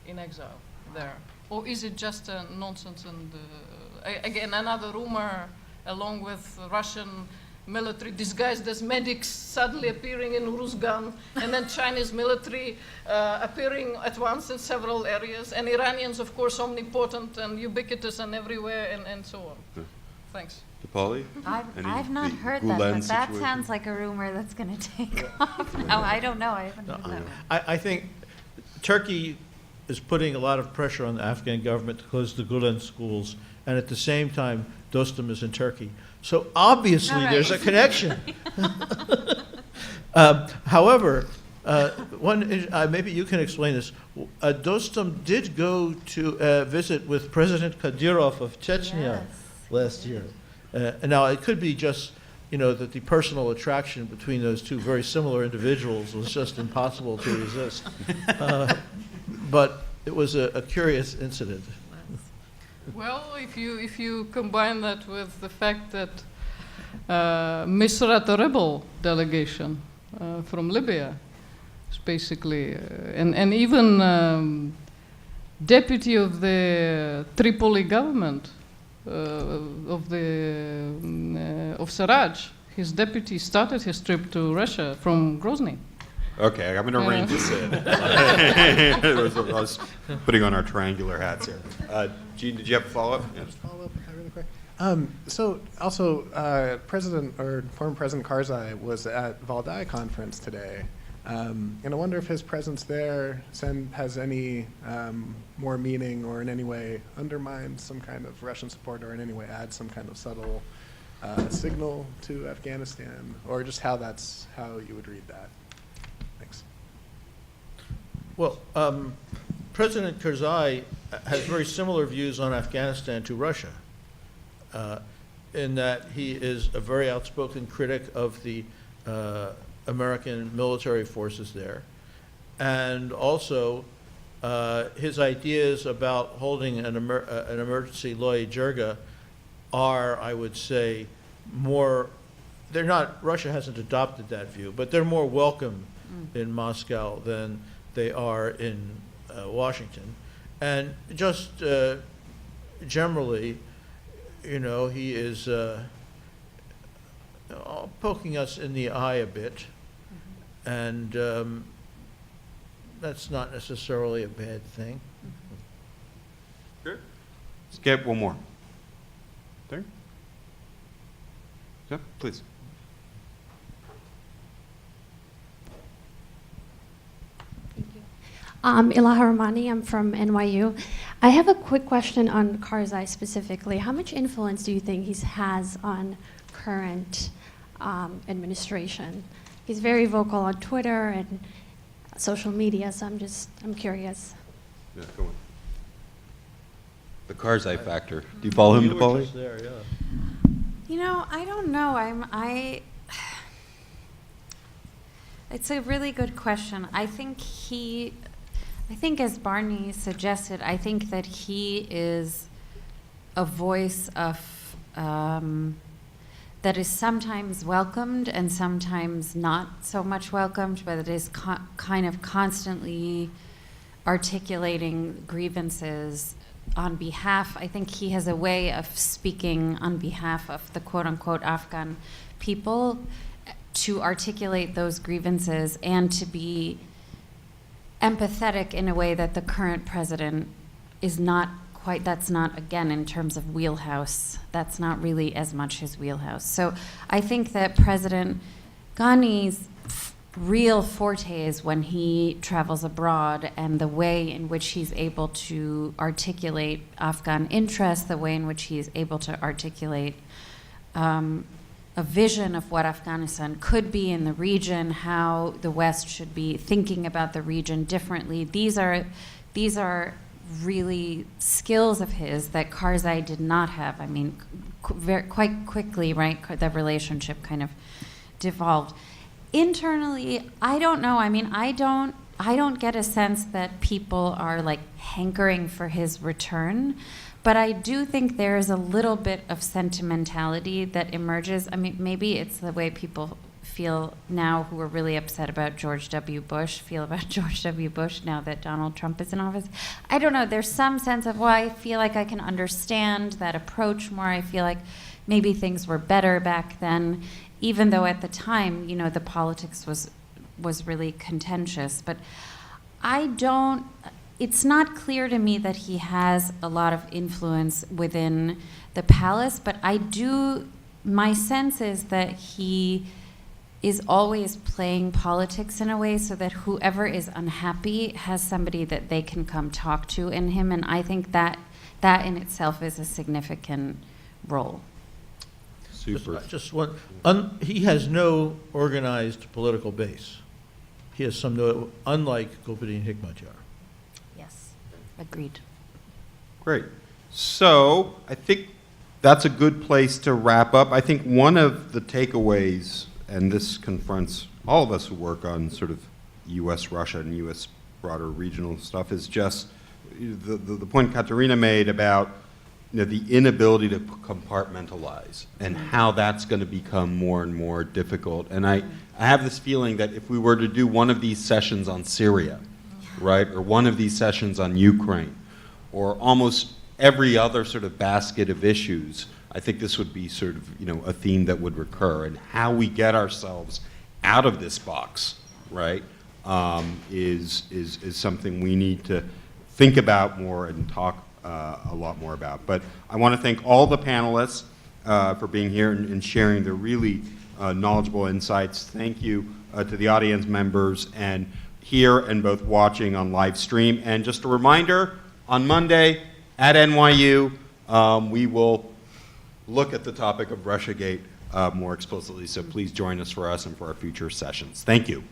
in exile there, or is it just nonsense? And again, another rumor, along with Russian military disguised as medics suddenly appearing in Uruzgan, and then Chinese military appearing at once in several areas, and Iranians, of course, omnipotent and ubiquitous and everywhere, and so on. Thanks. Paulie? I've not heard that, but that sounds like a rumor that's going to take off now. I don't know. I haven't heard that one. I think Turkey is putting a lot of pressure on the Afghan government to close the Gulen schools, and at the same time, Dostum is in Turkey. So obviously, there's a connection. However, maybe you can explain this. Dostum did go to visit with President Kadyrov of Chechnya last year. Now, it could be just, that the personal attraction between those two very similar individuals was just impossible to resist. But it was a curious incident. Well, if you combine that with the fact that Misrat, a rebel delegation from Libya, is basically, and even deputy of the Tripoli government of Sarraj, his deputy started his trip to Russia from Grozny. Okay, I'm going to rein this in. I was putting on our triangular hats here. Gene, did you have a follow-up? Yeah. Just follow up really quick. So also, former President Karzai was at Valdai conference today, and I wonder if his presence there has any more meaning, or in any way undermines some kind of Russian support, or in any way adds some kind of subtle signal to Afghanistan, or just how you would read that. Thanks. Well, President Karzai has very similar views on Afghanistan to Russia, in that he is a very outspoken critic of the American military forces there, and also his ideas about holding an emergency loy jirga are, I would say, Russia hasn't adopted that view, but they're more welcome in Moscow than they are in Washington. And just generally, he is poking us in the eye a bit, and that's not necessarily a bad thing. Good. Let's get one more. There? Yeah, please. Ilaha Rahmani, I'm from NYU. I have a quick question on Karzai specifically. How much influence do you think he has on current administration? He's very vocal on Twitter and social media, so I'm curious. Yeah, go on. The Karzai factor. Do you follow him, Paulie? There, yeah. I don't know. It's a really good question. I think as Barney suggested, I think that he is a voice of that is sometimes welcomed and sometimes not so much welcomed, but it is kind of constantly articulating grievances on behalf. I think he has a way of speaking on behalf of the quote-unquote Afghan people, to articulate those grievances and to be empathetic in a way that the current president is not quite. That's not, again, in terms of wheelhouse, that's not really as much his wheelhouse. So I think that President Ghani's real forte is when he travels abroad, and the way in which he's able to articulate Afghan interests, the way in which he's able to articulate a vision of what Afghanistan could be in the region, how the West should be thinking about the region differently. These are really skills of his that Karzai did not have. I mean, quite quickly, right, the relationship kind of devolved. Internally, I don't know. I mean, I don't get a sense that people are like hankering for his return. But I do think there is a little bit of sentimentality that emerges. I mean, maybe it's the way people feel now, who are really upset about George W. Bush, feel about George W. Bush now that Donald Trump is in office. I don't know, there's some sense of, well, I feel like I can understand that approach more. I feel like maybe things were better back then, even though at the time, you know, the politics was really contentious. But it's not clear to me that he has a lot of influence within the palace, but my sense is that he is always playing politics in a way so that whoever is unhappy has somebody that they can come talk to in him, and I think that in itself is a significant role. Super. Just one, he has no organized political base. He has unlike Gulbuddin and Hekmatyar. Yes, agreed. Great. So I think that's a good place to wrap up. I think one of the takeaways, and this confronts all of us who work on sort of U.S.-Russia and U.S. broader regional stuff, is just the point Katerina made about, you know, the inability to compartmentalize and how that's going to become more and more difficult. And I have this feeling that if we were to do one of these sessions on Syria, right, or one of these sessions on Ukraine, or almost every other sort of basket of issues, I think this would be sort of, you know, a theme that would recur. And how we get ourselves out of this box, right, is something we need to think about more and talk a lot more about. But I want to thank all the panelists for being here and sharing their really knowledgeable insights. Thank you to the audience members and here and both watching on live stream. And just a reminder, on Monday at NYU, we will look at the topic of Russiagate more explicitly. So please join us for us and for our future sessions. Thank you.